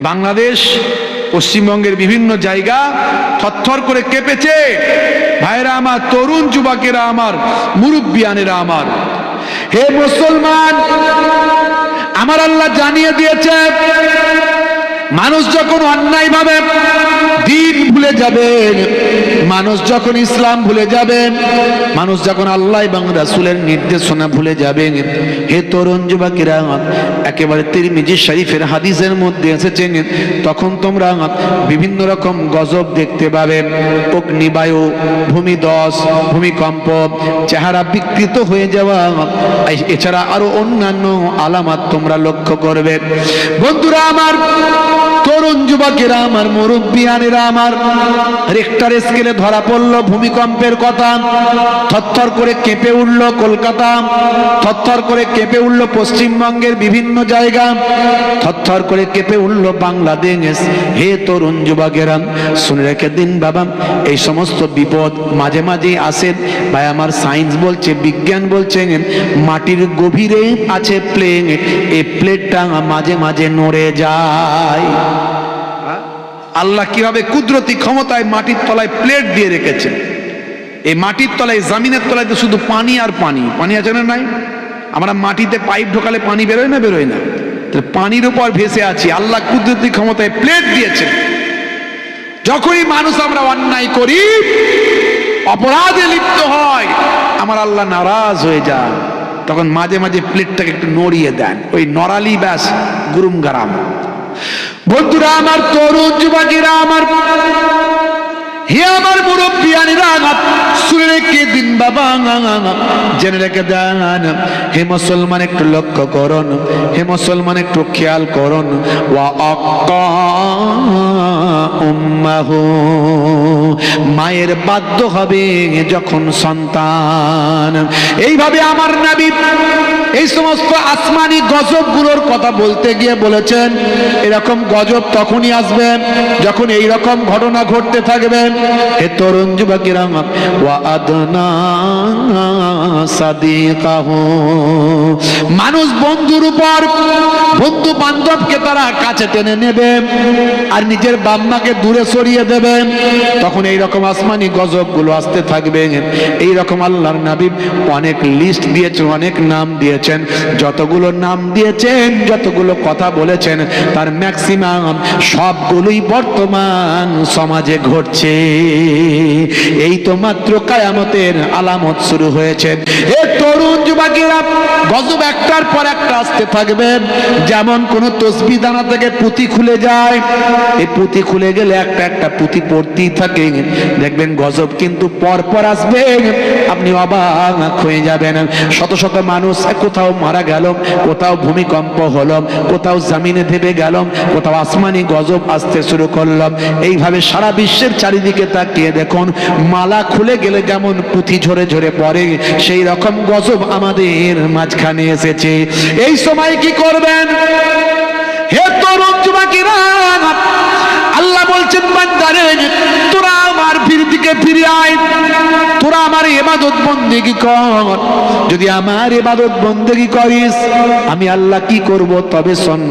বাংলাদেশ পশ্চিমবঙ্গের বিভিন্ন জায়গা থরথর করে কেঁপেছে। ভাইরা আমার, তরুণ যুবকেরা আমার, মুরব্বিয়ানেরা আমার, হে মুসলমান, আমার আল্লাহ জানিয়ে দিয়েছে মানুষ যখন অন্যায়ভাবে দিন ভুলে যাবেন, মানুষ যখন ইসলাম ভুলে যাবেন, মানুষ যখন আল্লাহ এবং রাসূলের নির্দেশনা ভুলে যাবেন, হে তরুণ যুবকেরা, একেবারে তিরমিজি শরীফের হাদিসের মধ্যে এসেছে, তখন তোমরা বিভিন্ন রকম গজব দেখতে পাবে। অগ্নিবায়ু, ভূমিধস, ভূমিকম্প, চেহারা বিকৃত হয়ে যাওয়া, এছাড়া আরো অন্যান্য আলামত তোমরা লক্ষ্য করবে। বন্ধুরা আমার, তরুণ যুবকেরা আমার, মুরব্বিয়ানেরা আমার, রিক্টার স্কেলে ধরা পড়ল ভূমিকম্পের কথা। থরথর করে কেঁপে উঠল কলকাতা, থরথর করে কেঁপে উঠল পশ্চিমবঙ্গের বিভিন্ন জায়গা, থরথর করে কেঁপে উঠল বাংলাদেশ। হে তরুণ যুবকেরা, শুনে রেখে দিন বাবা, এই সমস্ত বিপদ মাঝে মাঝে আসে। ভাই আমার, সায়েন্স বলছে, বিজ্ঞান বলছে, মাটির গভীরে আছে প্লেট, এই প্লেটটা মাঝে মাঝে নড়ে যায়। আল্লাহ কিভাবে কুদরতি ক্ষমতায় মাটির তলায় প্লেট দিয়ে রেখেছে। এই মাটির তলায়, জমিনের তলায় তো শুধু পানি আর পানি, পানি আছে না নাই? আমরা মাটিতে পাইপ ঢোকালে পানি বেরোয় না? বেরোয় না। পানির উপর ভেসে আছি, আল্লাহ কুদরতি ক্ষমতায় প্লেট দিয়েছে। যখনই মানুষ আমরা অন্যায় করি, অপরাধে লিপ্ত হয়, আমার আল্লাহ নারাজ হয়ে যায়। তখন মাঝে মাঝে প্লেটটাকে একটু নড়িয়ে দেন, ওই নড়ালি ব্যাস গুরুম গারাম। বন্ধুরা আমার, তরুণ যুবকেরা আমার, হে আমার মুরব্বিয়ানেরা, শুনে রেখে দিন বাবা, জেনে রেখে দেন। হে মুসলমান, একটু লক্ষ্য করুন, হে মুসলমান একটু খেয়াল করুন। ওয়া আক্কা উম্মাহু, মায়ের বাধ্য হবে যখন সন্তান। এইভাবে আমার নবী এই সমস্ত আসমানি গজবগুলোর কথা বলতে গিয়ে বলেছেন, এরকম গজব তখনই আসবে যখন এই রকম ঘটনা ঘটতে থাকবে। হে তরুণ যুবকেরা, ওয়া আদনা সাদিকাহু, মানুষ বন্ধুর উপর, বন্ধু বান্ধবকে তারা কাছে টেনে নেবে আর নিজের বাম্মাকে দূরে সরিয়ে দেবে। তখন এই রকম আসমানি গজবগুলো আসতে থাকবে। এই রকম আল্লাহর নবী অনেক লিস্ট দিয়েছেন, অনেক নাম দিয়েছেন। যতগুলো নাম দিয়েছেন, যতগুলো কথা বলেছেন, তার ম্যাক্সিমাম সবগুলোই বর্তমান সমাজে ঘটছে। এই তো মাত্র কিয়ামতের আলামত শুরু হয়েছে। হে তরুণ যুবকেরা, গজব একটার পর একটা আসতে থাকবে। যেমন কোন তসবিহ দানা থেকে পুঁতি খুলে যায়, এই পুঁতি খুলে গেলে একটা একটা পুঁতি পড়তেই থাকে। দেখবেন গজব কিন্তু পর পর আসবে, আপনি অবাক হয়ে যাবেন। শত শত মানুষ কোথাও মারা গেল, কোথাও ভূমিকম্প হলো, কোথাও জমিনে দেবে গেল, কোথাও আসমানি গজব আসতে শুরু করল। এইভাবে সারা বিশ্বের চারিদিকে তাকিয়ে দেখুন, মালা খুলে গেলে যেমন পুঁথি ঝরে ঝরে পড়ে, সেই রকম গজব আমাদের মাঝখানে এসেছে। এই সময় কি করবেন? হে তরুণ যুবকেরা, আল্লাহ বলছেন, বান্দারে তোরা আমার দিকে ফিরে আয়, তোরা আমার ইবাদত বন্দেগী কর। যদি আমার ইবাদত বন্দেগী করিস, আমি আল্লাহ কি করব? তবে শোন,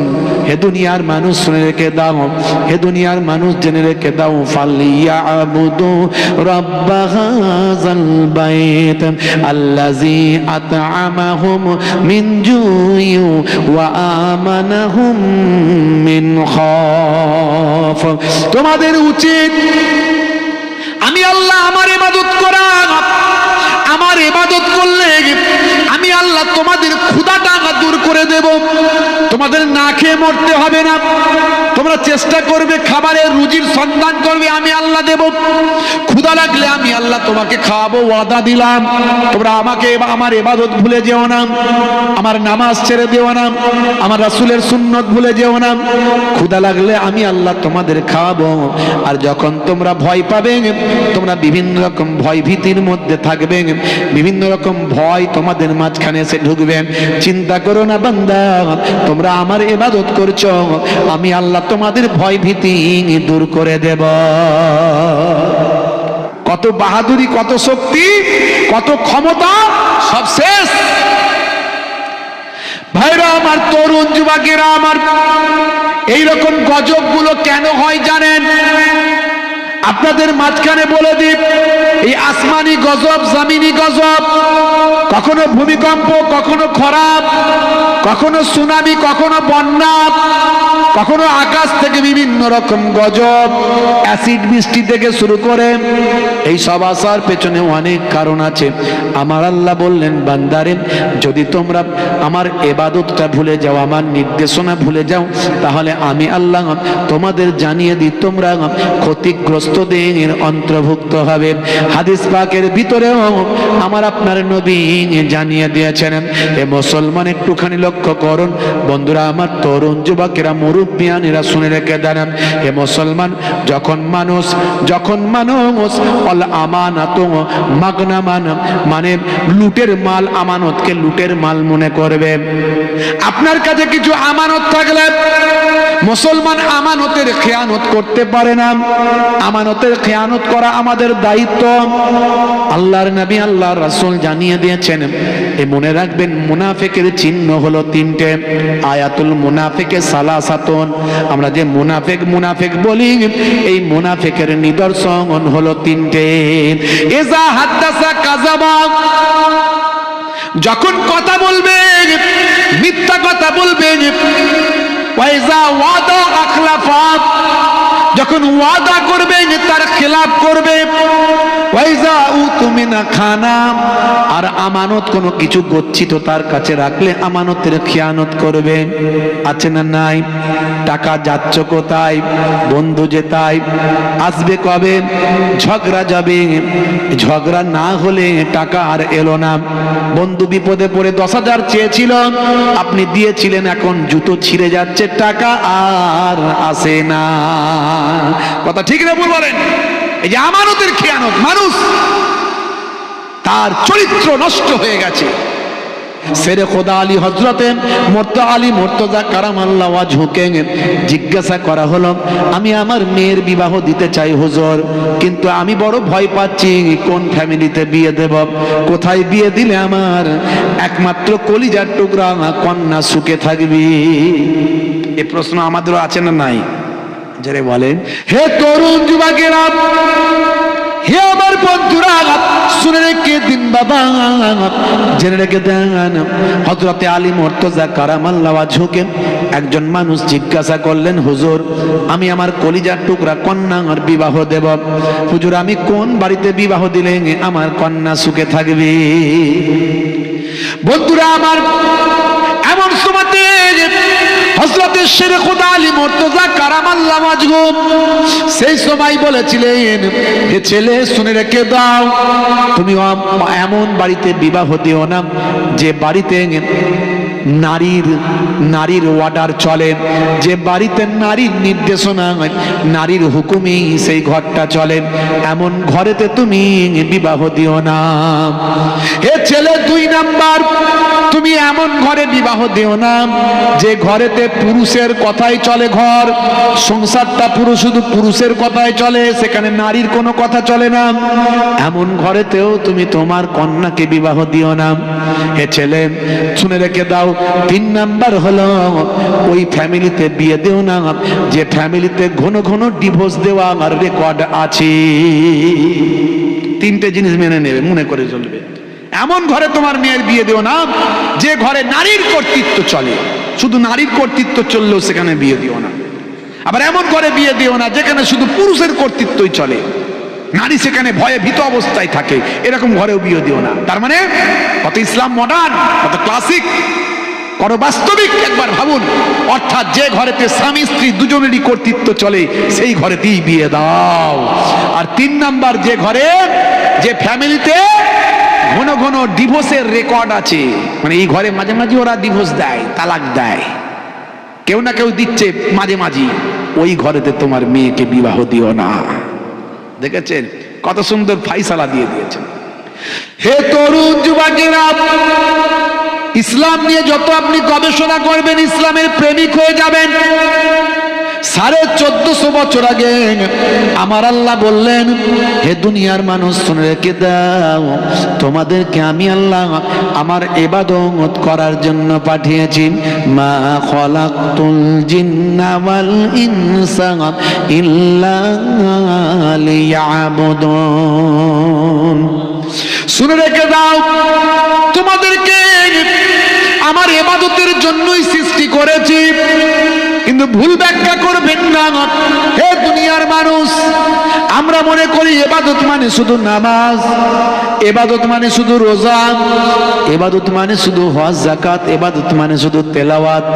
হে দুনিয়ার মানুষ শুনে রেখে দাও, হে দুনিয়ার মানুষ জেনে রেখে দাও, ফালিয়াবুদু রাব্ব হাযাল বাইত আল্লাযী আত'আমাহুম মিন জু'ইন ওয়া আমানাহুম মিন খাউফ। তোমাদের উচিত আমি আল্লাহ আমার ইবাদত করা। আমার ইবাদত করলে আমি আল্লাহ তোমাদের ক্ষুধাটা দূর করে দেব। তোমাদের না খেয়ে মরতে হবে না। তোমরা চেষ্টা করবে, খাবারের রুজির সন্ধান করবে, আমি আল্লাহ দেব। ক্ষুধা লাগলে আমি আল্লাহ তোমাকে খাওয়াবো, ওয়াদা দিলাম। তোমরা আমাকে, আমার ইবাদত ভুলে যেও না, আমার নামাজ ছেড়ে দিও না, আমার রাসূলের সুন্নত ভুলে যেও না। ক্ষুধা লাগলে আমি আল্লাহ তোমাদের খাওয়াবো। আর যখন তোমরা ভয় পাবে, তোমরা বিভিন্ন রকম ভয় ভীতির মধ্যে থাকবে, বিভিন্ন রকম ভয় তোমাদের মাঝখানে এসে ঢুকবে। চিন্তা করো না বান্দা, তোমরা আমার ইবাদত করছো, আমি আল্লাহ তোমাদের ভয় ভীতি দূর করে দেব। কত বাহাদুরি, কত শক্তি, কত ক্ষমতা, সব শেষ। ভাইরা আমার, তরুণ যুবকেরা আমার, এইরকম গজবগুলো কেন হয় জানেন? আপনাদের মাঝখানে বলে দিই, এই আসমানি গজব, জমিনি গজব, কখনো ভূমিকম্প, কখনো খরা, কখনো সুনামি, কখনো বন্যা, কখনো আকাশ থেকে বিভিন্ন রকম গজব, অ্যাসিড বৃষ্টি থেকে শুরু করে এই সব আসার পেছনে অনেক কারণ আছে। আমার আল্লাহ বললেন, বান্দারে যদি তোমরা আমার ইবাদতটা ভুলে যাও, আমার নির্দেশনা ভুলে যাও, তাহলে আমি আল্লাহ তোমাদের জানিয়ে দিই তোমরা ক্ষতিগ্রস্তদের অন্তর্ভুক্ত হবে। হাদিস পাকের ভিতরেও আমার আপনার নবী জানিয়ে দিয়েছেন। এ মুসলমান একটুখানি লক্ষ্য করুন বন্ধুরা, আমার তরুণ যুবকেরা, মুরব্বিয়ানেরা শুনে রেখে দেন। হে মুসলমান, যখন মানুষ অল আমানাতু মাগনামান, মানে লুটের মাল, আমানতকে লুটের মাল মনে করবে। আপনার কাছে কিছু আমানত থাকলে মুসলমান আমানতের খেয়ানত করতে পারে না। আমানতের খেয়ানত করা আমাদের দায়িত্ব। আল্লাহর নবী, আল্লাহর রাসূল জানিয়ে দিয়েছেন, এ মনে রাখবেন, মুনাফিকের চিহ্ন হলো তিনটে। আয়াতুল মুনাফিকে সালাসাতুন, আমরা যে মুনাফিক বলি, এই মুনাফিকের নিদর্শন হলো তিনটে। ইজা হাদাসা কাযাবা, যখন কথা বলবে মিথ্যা কথা বলবে। ওয়াইজা ওয়াদা আখলাফা, যখন ওয়াদা করবে তার খেলাফ করবে। ওয়াইজা উতুমিনা খানা, আর আমানত কোনো কিছু গচ্ছিত তার কাছে রাখলে আমানতের খেয়ানত করবে। আছে না নাই? টাকা যাচ্ছ কোথায়? বন্ধু যে তাই আসবে কবে? ঝগড়া যাবে, ঝগড়া না হলে টাকা আর এলো না। বন্ধু বিপদে পড়ে 10,000 চেয়েছিল, আপনি দিয়েছিলেন, এখন জুতো ছিঁড়ে যাচ্ছে, টাকা আর আসে না। কথা ঠিক না ভুল বলেন? এই যে আমানতের খেয়ানত, মানুষ তার চরিত্র নষ্ট হয়ে গেছে। শেরে খোদা আলী হযরতে মুর্তজা কারামাল্লাহু ওয়াজহুকে জিজ্ঞাসা করা হলো, আমি আমার মেয়ের বিবাহ দিতে চাই হুজুর, কিন্তু আমি বড় ভয় পাচ্ছি কোন ফ্যামিলিতে বিয়ে দেব, কোথায় বিয়ে দিলে আমার একমাত্র কলিজার টুকরা কন্যা সুখে থাকবে। এই প্রশ্ন আমাদেরও আছে না নাই? যারা বলেন, হে তরুণ যুবকেরা, হে আমার বন্ধুরা, শুনে রেখে দিন বাবা, জেনে রেখে দেন। হযরতে আলী মুর্তজা কারামাল্লাহু ওয়াজহুকে একজন মানুষ জিজ্ঞাসা করলেন, হুজুর, আমি আমার কলিজার টুকরা কন্যার বিবাহ দেব, হুজুর আমি কোন বাড়িতে বিবাহ দিলে আমার কন্যা সুখে থাকবে? বন্ধুরা আমার, এমন সময়তে হযরতে শেরে খোদা আলী মুর্তজা কারামাল্লাহু ওয়াজহু সেই সময় বলেছিলেন, হে ছেলে শুনে রেখে দাও, তুমি এমন বাড়িতে বিবাহ দিও না যে বাড়িতে নারীর অর্ডার চলে, যে বাড়িতে নারীর নির্দেশনা, নারীর হুকুমেই সেই ঘরটা চলে, এমন ঘরেতে তুমি বিবাহ দিও না। হে ছেলে, 2 নাম্বার, তুমি এমন ঘরে বিবাহ দিও না যে ঘরেতে পুরুষের কথাই চলে, ঘর সংসারটা শুধু পুরুষের কথাই চলে, সেখানে নারীর কোনো কথা চলে না, এমন ঘরেতেও তুমি তোমার কন্যাকে বিবাহ দিও না। হে ছেলে শুনে রেখে দাও, 3 নাম্বার হলো ওই ফ্যামিলিতে বিয়ে দিও না যে ফ্যামিলিতে ঘন ঘন ডিভোর্স দেওয়া আমার রেকর্ড আছে। 3টে জিনিস মেনে নেবে, মনে করে চলবে। এমন ঘরে তোমার মেয়ের বিয়ে দিও না যে ঘরে নারীর কর্তৃত্ব চলে, শুধু নারীর কর্তৃত্ব চললেও সেখানে বিয়ে দিও না। আবার এমন ঘরে বিয়ে দিও না যেখানে শুধু পুরুষের কর্তৃত্বই চলে, নারী সেখানে ভয়ে ভীত অবস্থায় থাকে, এরকম ঘরেও বিয়ে দিও না। তার মানে কত ইসলাম মডার্ন, কত ক্লাসিক, কত বাস্তবিক একবার ভাবুন। অর্থাৎ যে ঘরেতে স্বামী স্ত্রী দুজনেরই কর্তৃত্ব চলে সেই ঘরেতেই বিয়ে দাও। আর 3 নাম্বার, যে ঘরে, যে ফ্যামিলিতে ঘন ঘন ডিভোর্সের রেকর্ড আছে, মানে এই ঘরে মাঝে মাঝে ওরা ডিভোর্স দেয়, তালাক দেয়, কেউ না কেউ দিচ্ছে মাঝে মাঝে, ওই ঘরেতে তোমার মেয়েকে বিবাহ দিও না। দেখেছেন কত সুন্দর ফাইসালা দিয়ে দিয়েছেন। হে তরুণ যুবকেরা, ইসলাম নিয়ে যত আপনি গবেষণা করবেন, ইসলামের প্রেমিক হয়ে যাবেন, 1450 বছর আগে আমার আল্লাহ বললেন, হে দুনিয়ার মানুষ শুনে রেখে দাও, তোমাদেরকে আমি আল্লাহ আমার ইবাদত করার জন্য পাঠিয়েছি। মা খলাকতুল জিন্না ওয়াল ইনসা ইল্লা লিয়াবুদুন। শুনে রেখে দাও, তোমাদেরকে আমার ইবাদতের জন্যই সৃষ্টি করেছি। কিন্তু ভুল ব্যাখ্যা করবেন না হে দুনিয়ার মানুষ। আমরা মনে করি ইবাদত মানে শুধু নামাজ, ইবাদত মানে শুধু রোজা, ইবাদত মানে শুধু হজ যাকাত, ইবাদত মানে শুধু তেলাওয়াত।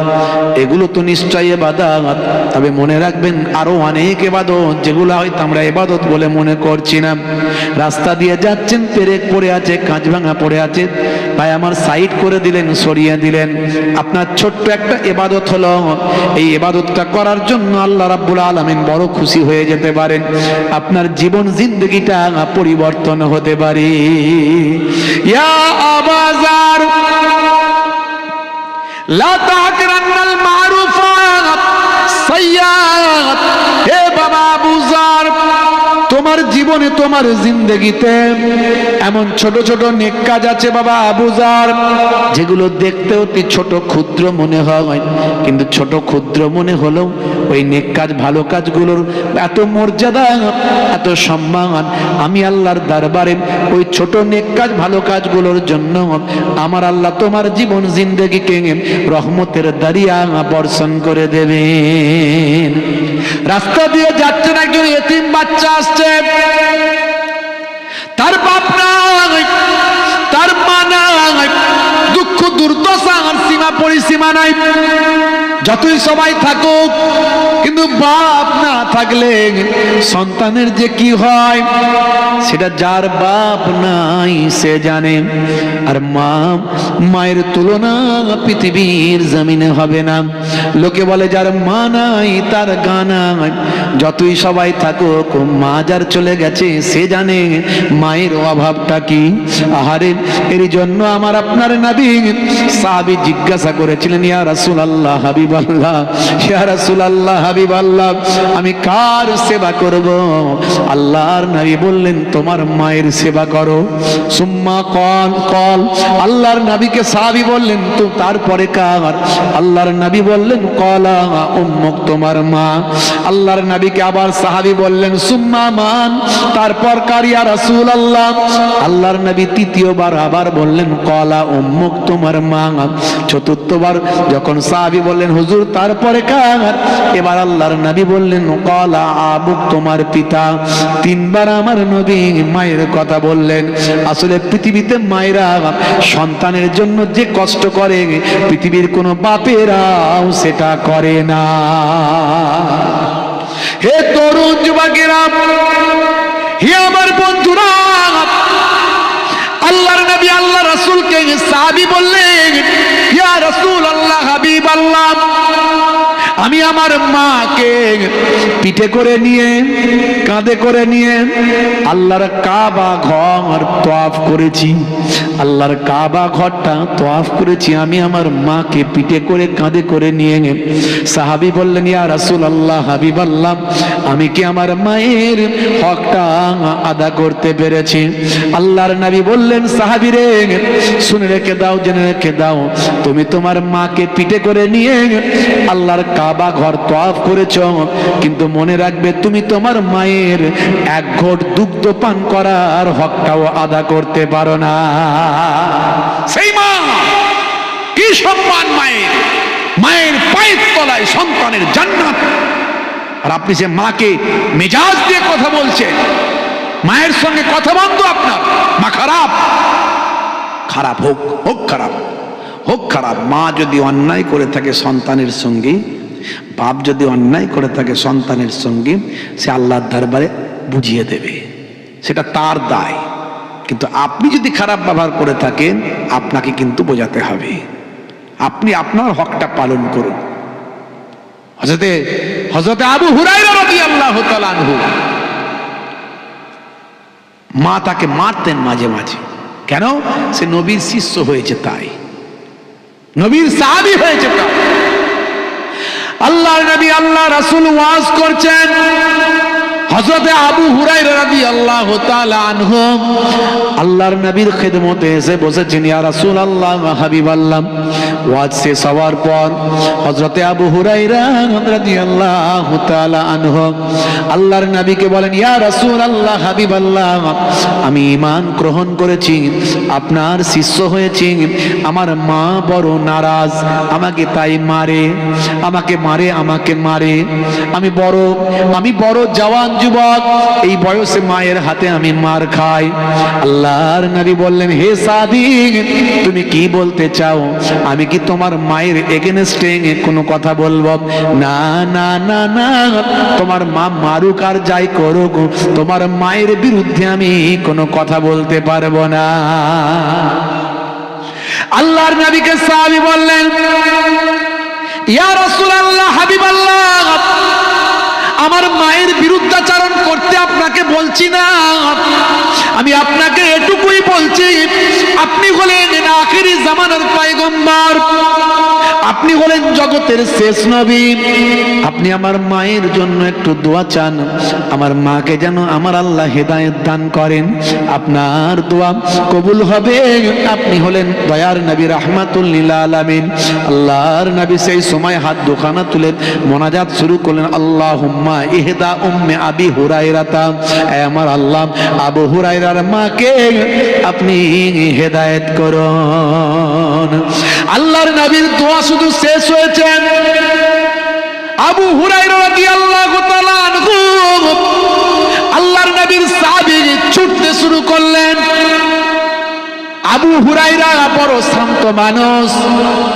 এগুলো তো নিশ্চয়ই ইবাদত, তবে মনে রাখবেন আরো অনেক ইবাদত যেগুলো হয়তো আমরা ইবাদত বলে মনে করছি না। রাস্তা দিয়ে যাচ্ছেন, পেরেক পড়ে আছে, কাঁচ ভাঙা পড়ে আছে, ভাই আমার সাইড করে দিলেন, সরিয়ে দিলেন, আপনার ছোট্ট একটা ইবাদত হলো। এই ইবাদতটা করার জন্য আল্লাহ রাব্বুল আলামিন বড় খুশি হয়ে যেতে পারেন, আপনার জীবন জিন্দেগিটা পরিবর্তন হতে পারে। ইয়া আবাজার লা তাকরান্নাল মারুফা সাইয়্যাত। হে বাবা আবুজার, তোমার জীবনে তোমার জিন্দেগিতে এমন ছোট ছোট নেক কাজ আছে বাবা আবুজার, যেগুলো দেখতে অতি ছোট ক্ষুদ্র মনে হয়, কিন্তু ছোট ক্ষুদ্র মনে হলেও ওই নেক কাজ ভালো কাজগুলোর এত মর্যাদা, এত সম্মান। আমি আল্লাহর দরবারে ওই ছোট নেক কাজ ভালো কাজগুলোর জন্য আমার আল্লাহ তোমার জীবন জিন্দেগিকে রহমতের দরিয়া বর্ষণ করে দেবেন। রাস্তা দিয়ে যাচ্ছেন, একজন এতিম বাচ্চা আসছে, তার বাপ নাই, তার মা নাই, দুঃখ দুর্দশা আর সীমা পরিসীমা নাই। যতই সবাই থাকুক, কিন্তু বাপ না থাকলে সন্তানের যে কি হয় সেটা যার বাপ নাই সে জানে। আর মায়ের তুলনা পৃথিবীর জমিনে হবে না। লোকে বলে যার মা নাই তার গা নাই। যতই সবাই থাকুক, মা যার চলে গেছে সে জানে মায়ের অভাবটা কি। আহারে, এর জন্য আমার আপনার নবী সাহাবী জিজ্ঞাসা করেছিলেন, ইয়া রাসূলুল্লাহ হাবিবাল্লাহ, ইয়া রাসূলুল্লাহ হাবিবাল্লাহ, আমি কার সেবা করব? আল্লাহর নবী বললেন, তোমার মায়ের সেবা করো। সুম্মা কল, আল্লাহর নবীকে সাহাবী বললেন, তো তারপরে কার? আল্লাহর নবী বললেন, কলা উম্মুক, তোমার মা। আল্লাহর নবীকে আবার সাহাবী বললেন, সুম্মা মান, তারপর কার? ইয়া রাসূলুল্লাহ। আল্লাহর নবী তৃতীয়বার আবার বললেন, কলা উম্মুক, তোমার মা। চতুর্থবার যখন সাহাবী বললেন, হুজুর তারপরে কার? এবার আল্লাহর নবী বললেন, কলা আবুক, তোমার পিতা। তিনবার আমার নবী মায়ের কথা বললেন। আসলে পৃথিবীতে মায়েরা সন্তানের জন্য যে কষ্ট করে পৃথিবীর কোনো বাপেরাও সেটা করে না। হে তরুণ যুবকেরা, হে আমার বন্ধুরা, আল্লাহর নবী আল্লাহ রাসূলকে সাহাবী বললেন, ইয়া রাসূলুল্লাহ হাবিবাল্লাহ, আমি আমার মাকে পিঠে করে নিয়ে, কাঁধে করে নিয়ে আল্লাহর কাবা ঘর তওয়াফ করেছি। আল্লাহর কাবা ঘরটা তওয়াফ করেছি আমি আমার মাকে পিঠে করে, কাঁধে করে নিয়ে। সাহাবী বললেন, ইয়া রাসূলুল্লাহ হাবিবাল্লাহ, আমি কি আমার মায়ের হকটা আদা করতে পেরেছি? আল্লাহর নবী বললেন, সাহাবী রে, শুনে রেখে দাও, জেনে রেখে দাও, তুমি তোমার মাকে পিঠে করে নিয়ে আল্লাহর কাবা ঘর তওয়াফ করেছো, কিন্তু মনে রাখবে তুমি তোমার মায়ের এক ঘট দুগ্ধ পান করার হকটাও আদা করতে পারো না। সেই মা, কি সম্মান মায়ের! মায়ের পায়ের তলায় সন্তানের জান্নাত। আর আপনি সে মাকে মেজাজ দিয়ে কথা বলছেন, মায়ের সঙ্গে কথা বন্ধ আপনার। মা খারাপ, খারাপ হোক, হোক খারাপ, হোক খারাপ। মা যদি অন্যায় করে থাকে সন্তানের সঙ্গে, বাপ যদি অন্যায় করে থাকে সন্তানের সঙ্গে, সে আল্লাহর দরবারে বুঝিয়ে দেবে, সেটা তার দায়। কিন্তু আপনি যদি খারাপ ব্যবহার করে থাকেন, আপনাকে কিন্তু বোঝাতে হবে। আপনি আপনার হকটা পালন করুন। হযরতে আবু হুরায়রা রাদিয়াল্লাহু তাআলা আনহু, মা তাকে মারতেন মাঝে মাঝে। কেন? সে নবীর শিষ্য হয়েছে তাই, নবীর সাহাবী হয়েছে তাই। আল্লাহর নবী আল্লাহ রাসূল ওয়াজ করছেন। হযরত আবু হুরায়রা রাদিয়াল্লাহু তাআলা আনহু আল্লাহর নবীর খিদমতে এসে বসেছেন। ইয়া রাসূলুল্লাহ হাবিবাল্লাহ, ওয়াজ শেষ হওয়ার পর হযরত আবু হুরায়রা রাদিয়াল্লাহু তাআলা আনহু আল্লাহর নবীকে বলেন, ইয়া রাসূলুল্লাহ হাবিবাল্লাহ, আমি ঈমান গ্রহণ করেছি, আপনার শিষ্য হয়েছি। আমার মা বড় নারাজ, আমাকে তাই মারে, আমাকে মারে। আমি বড় জওয়ান যুবক, এই বয়সে মায়ের হাতে আমি মার খাই। আল্লাহর নবী বললেন, হে সাদিক, তুমি কি বলতে চাও? আমি কি তোমার মায়ের এগেনস্টে কোনো কথা বলবো? না না না না, তোমার মা মারুক আর যাই করুক, তোমার মায়ের বিরুদ্ধে আমি কোনো কথা বলতে পারবো না। আল্লাহর নবীকে সাহাবী বললেন, ইয়া রাসূলুল্লাহ হাবিবাল্লাহ, আমার মায়ের বিরুদ্ধাচরণ করতে আপনাকে বলছি না, আমি আপনাকে এটুকুই বলছি, আপনি হলেন আখিরি জামানার পয়গম্বর, আপনি হলেন জগতের শেষ নবী। আপনি আমার মায়ের জন্য একটু দোয়া চান, আমার মাকে যেন আমার আল্লাহ হেদায়েত দান করেন, আপনার দোয়া কবুল হবে। আপনি হলেন দয়ার নবী, রাহমাতুল লিল আলামিন। আল্লাহর নবী সেই সময় হাত দুখানা তুলে মোনাজাত শুরু করলেন, আল্লাহুম্মা ইহদা উম্মে আবি হুরায়রাতা, আমার আল্লাহ আবু হুরায়রার মাকে আপনি হেদায়েত করুন। আল্লাহর নবীর দোয়া শুধু শেষ হয়েছে, আবু হুরায়রা রাদিয়াল্লাহু তাআলা আনহু আল্লাহর নবীর সাহাবী ছুটতে শুরু করলেন। আবু হুরায়রা বড় শান্ত মানুষ,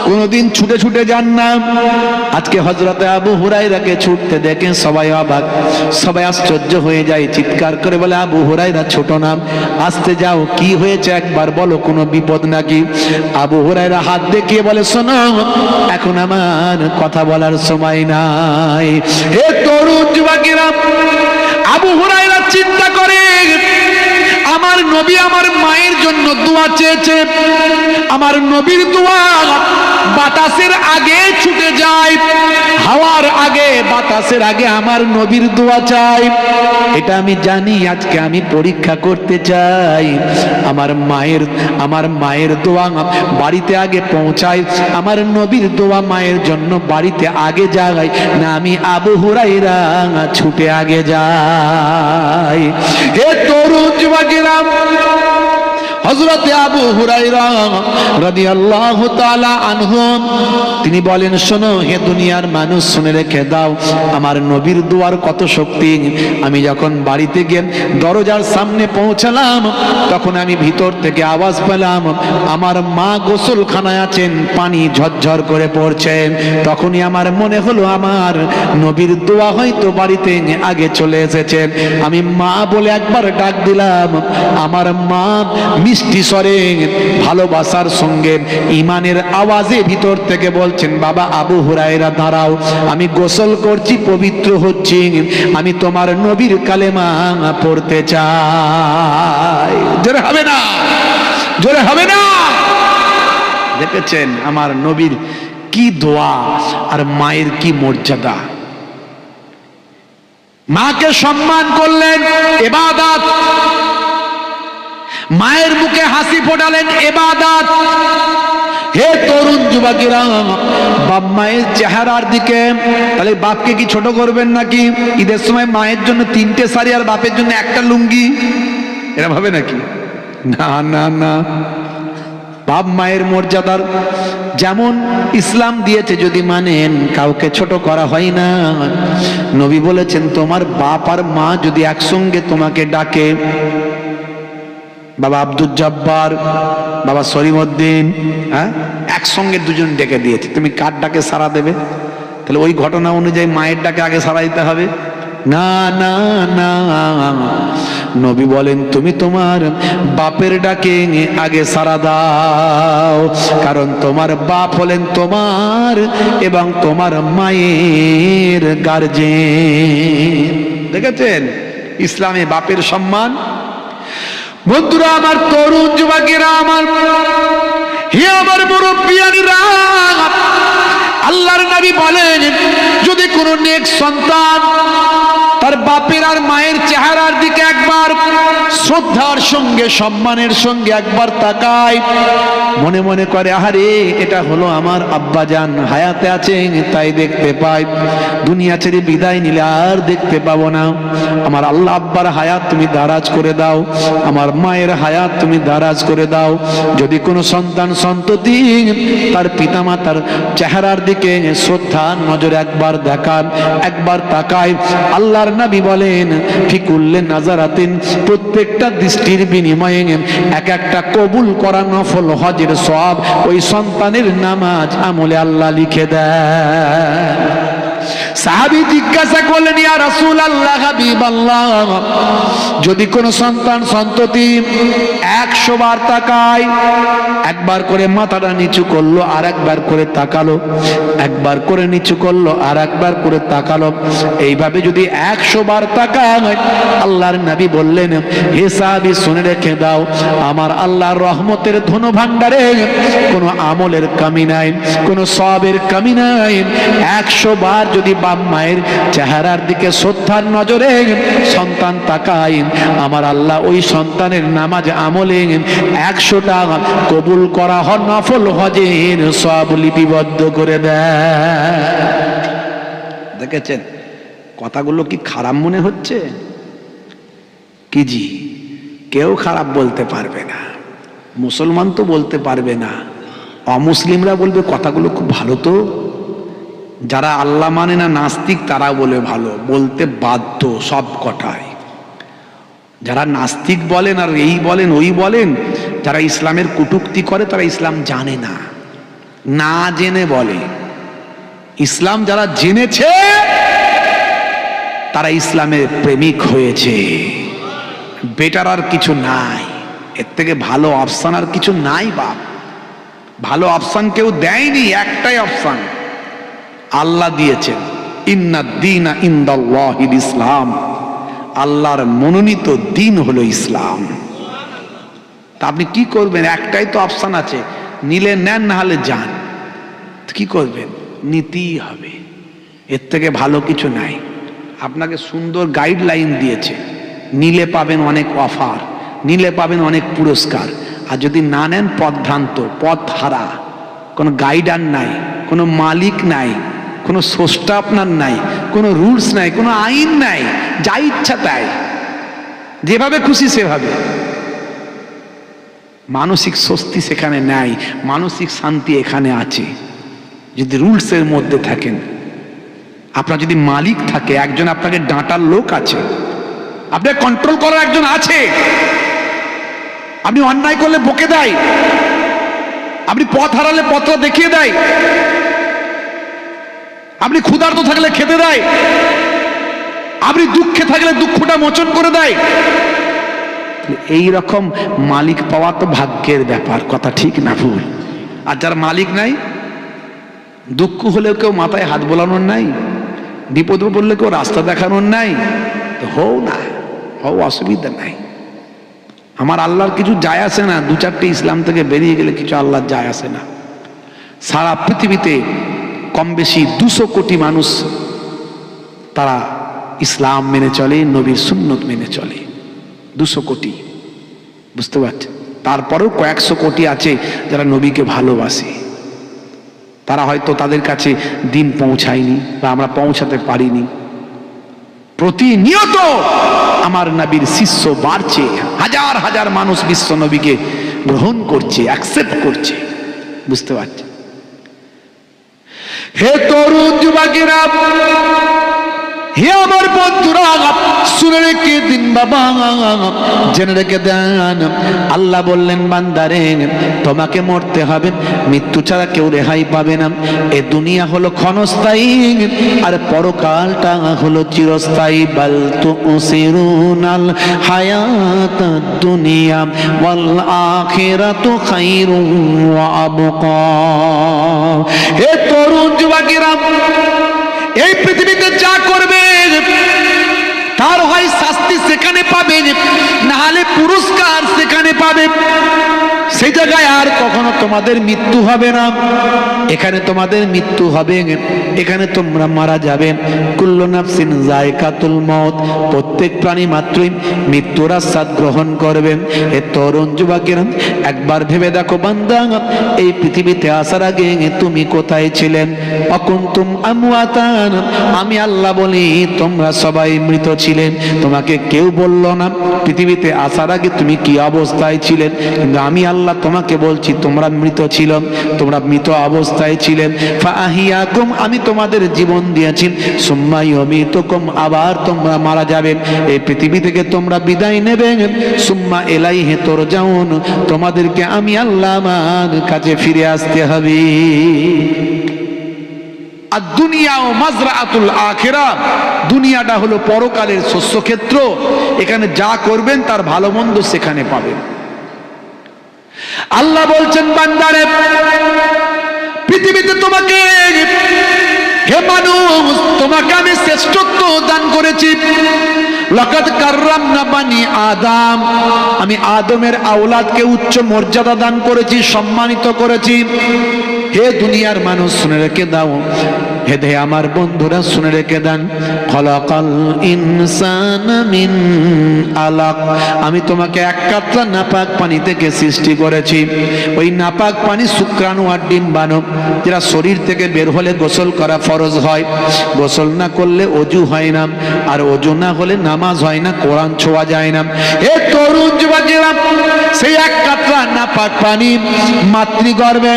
কোনদিন ছুটে ছুটে যান না। আজকে হযরতে আবু হুরায়রাকে ছুটতে দেখে সবাই অবাক, সবাই আশ্চর্য হয়ে যায়, চিৎকার করে বলে, আবু হুরায়রা ছোট নাম, আসতে যাও, কি হয়েছে একবার বলো, কোনো বিপদ নাকি? আবু হুরায়রা হাত দেখিয়ে বলে, শোনো, এখন আমার কথা বলার সময় নাই। হে তরুণ যুবকেরা, আবু হুরায়রা চিন্তা করে, আমার নবী আমার মায়ের জন্য দোয়া চেয়েছে, আমার নবীর দোয়া বাতাসের আগে ছুটে যায়, হাওয়ার আগে, বাতাসের আগে আমার নবীর দোয়া চাই। এটা আমি জানি, আজকে আমি পরীক্ষা করতে চাই, আমার মায়ের দোয়া বাড়িতে আগে পৌঁছায়, আমার নবীর দোয়া মায়ের জন্য বাড়িতে আগে যায় না, আমি আবু হুরায়রা ছুটে আগে যাই। হে তরুণ যুবকেরা, হযরতে আবু হুরায়রা রাদিয়াল্লাহু তাআলা আনহু তিনি বলেন, শোনো হে দুনিয়ার মানুষ, শুনে রেখে দাও, আমার নবীর দুয়ার কত শক্তি। আমি যখন বাড়িতে গিয়ে দরজার সামনে পৌঁছালাম, তখন আমি ভিতর থেকে আওয়াজ পেলাম, আমার মা গোসলখানায় আছেন, পানি ঝরঝর করে পড়ছে। তখনই আমার মনে হলো, আমার নবীর দোয়া হয়তো বাড়িতে আগে চলে এসেছে। আমি মা বলে একবার ডাক দিলাম, আমার মা মিষ্টি স্বরে, ভালোবাসার সঙ্গে, ঈমানের আওয়াজে ভিতর থেকে বলছেন, বাবা আবু হুরায়রা দাঁড়াও, আমি গোসল করছি, পবিত্র হচ্ছি, আমি তোমার নবীর কালেমা পড়তে চাই। জোরে হবে না, জোরে হবে না। দেখেছেন আমার নবীর কি দোয়া আর মায়ের কি মর্যাদা। মাকে সম্মান করলেন, ইবাদত, মায়ের মুখে হাসি ফোটালেন, ইবাদত। হে তরুণ যুবকেরা, বাপ মায়ের চেহারার দিকে, তাহলে বাপকে কি ছোট করবেন নাকি? ঈদের সময় মায়ের জন্য 3টে শাড়ি আর বাপের জন্য একটা লুঙ্গি, এরা ভাবে নাকি? না না না, বাপ মায়ের মর্যাদার যেমন ইসলাম দিয়েছে যদি মানেন, কাউকে ছোট করা হয় না। নবী বলেছেন, তোমার বাপ আর মা যদি একসঙ্গে তোমাকে ডাকে, বাবা আব্দুল জব্বার, বাবা সলিমউদ্দিন, হ্যাঁ, একসঙ্গে দুজন ডেকে দিয়েছে, তুমি কার ডাকে সাড়া দেবে? তাহলে ওই ঘটনা অনুযায়ী মায়ের ডাকে আগে সাড়া দিতে হবে? না না না, নবী বলেন, তুমি তোমার বাপের ডাকে আগে সাড়া দাও, কারণ তোমার বাপ হলেন তোমার এবং তোমার মায়ের গার্জেন। দেখেছেন ইসলামে বাপের সম্মান। বন্ধুরা আমার, তরুণ যুবকেরা আমার, হে আমার মুরব্বিয়ানিরা, আল্লাহর নবী বলেন, যদি কোনো নেক সন্তান তার বাপের আর মায়ের চেহারার দিকে একবার শ্রদ্ধার সঙ্গে সম্মানের সঙ্গে একবার তাকায়, মনে মনে করে আহারে এটা হলো আমার আব্বাজান, হায়াতে আছেন তাই দেখতে পাই, দুনিয়া ছেড়ে বিদায় নিলে আর দেখতে পাবো না, আমার আল্লাহ আব্বার হায়াত তুমি দারাজ করে দাও, আমার মায়ের হায়াত তুমি দারাজ করে দাও। যদি কোনো সন্তান সন্ততি তার পিতামাতার চেহারার দিকে শ্রদ্ধার নজরে একবার দেখান, একবার তাকায়, আল্লাহর নবী বলেন ফিকুল্লে নাজারাতিন, প্রত্যেকটা দৃষ্টির বিনিময়ে এক একটা কবুল করা নফল হজের সওয়াব ওই সন্তানের নামাজ আমলে আল্লাহ লিখে দেয়। সাহাবী জিজ্ঞাসা করলেন, ইয়া রাসূলুল্লাহ, হাবিবাল্লাহ, যদি কোনো সন্তান সন্ততি 100 বার তাকায়, একবার করে মাথাটা নিচু করলো আর একবার করে তাকালো, একবার করে নিচু করলো আর একবার করে তাকালো, এইভাবে যদি 100 বার তাকায়, আল্লাহর নবী বললেন, হে সাহাবী শুনে রেখে দাও, আমার আল্লাহর রহমতের ধন ভাণ্ডারে কোনো আমলের কমি নাই, কোনো সওয়াবের কমি নাই। 100 বার যদি বাপ মায়ের চেহারার দিকে শ্রদ্ধার নজরে সন্তান তাকায়, আমার আল্লাহ ওই সন্তানের নামাজ আমলে 100টা কবুল করা নফল হজের সওয়াব লিপিবদ্ধ করে দেয়। দেখেছেন কথাগুলো কি খারাপ মনে হচ্ছে? কি জি, কেউ খারাপ বলতে পারবে না, মুসলমান তো বলতে পারবে না, অমুসলিমরা বলবে কথাগুলো খুব ভালো। তো যারা আল্লাহ মানে না, নাস্তিক, তারা বলে ভালো, বলতে বাধ্য সব কটাই। যারা নাস্তিক বলেন আর এই বলেন ওই বলেন, যারা ইসলামের কটূক্তি করে তারা ইসলাম জানে না, না জেনে বলে। ইসলাম যারা জেনেছে তারা ইসলামের প্রেমিক হয়েছে। বেটার আর কিছু নাই, এর থেকে ভালো অপশন আর কিছু নাই বাপ। ভালো অপশন কেউ দেয়নি, একটাই অপশন আল্লাহ দিয়েছেন, ইন্নাদ দীনা ইনদাল্লাহিল ইসলাম, আল্লাহর মনোনীত দিন হলো ইসলাম। তা আপনি কি করবেন? একটাই তো অপশন আছে, নিলে নেন, না হলে যান। কি করবেন? নিতেই হবে, এর থেকে ভালো কিছু নাই। আপনাকে সুন্দর গাইডলাইন দিয়েছে, নিলে পাবেন অনেক অফার, নিলে পাবেন অনেক পুরস্কার, আর যদি না নেন পথভ্রান্ত, পথ হারা, কোনো গাইডার নাই, কোনো মালিক নাই, কোনো স্রষ্টা আপনার নাই, কোনো রুলস নাই, কোনো আইন নাই, যা ইচ্ছা তাই, যেভাবে খুশি সেভাবে। মানসিক স্বস্তি সেখানে নাই, মানসিক শান্তি এখানে আছে যদি রুলসের মধ্যে থাকেন। আপনার যদি মালিক থাকে, একজন আপনাকে ডাঁটার লোক আছে, আপনাকে কন্ট্রোল করার একজন আছে, আপনি অন্যায় করলে বকে দেয়, আপনি পথ হারালে পথটা দেখিয়ে দেয়, আপনি ক্ষুধার্ত থাকলে খেতে দেয়, আপনি দুঃখে থাকলে দুঃখটা মোচন করে দেয়। এই রকম মালিক পাওয়া তো ভাগ্যের ব্যাপার, কথা ঠিক না ভুল? আর যার মালিক নাই, দুঃখ হলেও কেউ মাথায় হাত বোলানোর নাই, বিপদ পড়লে কেউ রাস্তা দেখানোর নাই, তো হও না, হও, অসুবিধা নাই। আমার আল্লাহর কিছু যায় আসে না, 2-4টে ইসলাম থেকে বেরিয়ে গেলে কিছু আল্লাহর যায় আসে না। সারা পৃথিবীতে কম বেশি 200 কোটি মানুষ তারা ইসলাম মেনে চলে, নবীর সুন্নত মেনে চলে, 200 কোটি, বুঝতে পারছেন? তারপরেও কয়েকশো কোটি আছে যারা নবীকে ভালোবাসে, তারা হয়তো তাদের কাছে দিন পৌঁছায়নি বা আমরা পৌঁছাতে পারিনি। প্রতিনিয়ত আমার নবীর শিষ্য বাড়ছে, হাজার হাজার মানুষ বিশ্ব নবীকে গ্রহণ করছে, অ্যাকসেপ্ট করছে, বুঝতে পারছে? হে তরুণ যুবকেরা, হে আমার বন্ধুরা, শুনে রেখে দিন বাবা, জেনে রেখে দেন, আল্লাহ বললেন বান্দারে তোমাকে মরতে হবে, মৃত্যু ছাড়া কেউ রেহাই পাবে না। এ দুনিয়া হলো ক্ষণস্থায়ী আর পরকালটা হলো চিরস্থায়ী। বাল তুসিরুনাল হায়াতাদ দুনিয়া ওয়াল আখিরাতু খায়রুন ওয়া আবকা। হে তরুণ যুবকেরা, এই পৃথিবীতে যা করবে তার হয় শাস্তি সেখানে পাবে, না হলে পুরস্কার সেখানে পাবে। সেই জায়গায় আর কখনো তোমাদের মৃত্যু হবে না। এখানে তোমাদের মৃত্যু হবে, এখানে তোমরা মারা যাবে। কুল্লু নাফসিন যায়কাতুল মউত, প্রত্যেক প্রাণী মাত্রই মৃত্যুর আস্বাদ গ্রহণ করবে। এ তরুণ যুবকেরা, একবার ভেবে দেখো বান্দা, এই পৃথিবীতে আসার আগে তুমি কোথায় ছিলেন? অকুনতুম আমওয়াতান, আমি আল্লাহ বলি তোমরা সবাই মৃত ছিলেন। তোমাকে কেউ বলল না পৃথিবীতে আসার আগে তুমি কি অবস্থায় ছিলেন, কিন্তু আমি আল্লাহ তোমাকে বলছি তোমরা মৃত ছিল, তোমরা মৃত অবস্থায় ছিলেন। ফাআহিয়াকুম, আমি তোমাদের জীবন দিয়েছি। সুম্মা ইউমিতুকুম, আবার তোমরা মারা যাবে। এই পৃথিবী থেকে তোমরা বিদায় নেবে। সুম্মা ইলাইহি তুরজাউন, তোমাদেরকে আমি আল্লাহ আমার কাছে ফিরে আসতে হবে। আর দুনিয়া ও মাজরাআতুল আখিরা, দুনিয়াটা হলো পরকালের শস্যক্ষেত্র। এখানে যা করবেন তার ভালো মন্দ সেখানে পাবেন। আল্লাহ বলছেন বান্দারে, পৃথিবীতে তোমাকে, হে মানুষ, তোমাকে আমি শ্রেষ্ঠত্ব দান করেছি। লাকাদ কাররামনা বানি আদম, আমি আদমের আওলাদকে উচ্চ মর্যাদা দান করেছি, সম্মানিত করেছি। হে দুনিয়ার মানুষ শুনে রেখে দাও, হে আমার বন্ধুরা শুনে রেখে দেন। খলাকাল ইনসানা মিন আলাক, আমি তোমাকে এক কাতরা নাপাক পানি থেকে সৃষ্টি করেছি। ওই নাপাক পানি শুক্রাণু আর ডিম্বাণু, যেটা শরীর থেকে বের হলে গোসল করা ফরজ হয়, গোসল না করলে অজু হয় না, আর অজু না হলে নামাজ হয় না, কোরআন ছোঁয়া যায় না। এ তরুণ যুবকেরা, সেই এক কাতরা নাপাক পানি মাতৃগর্ভে,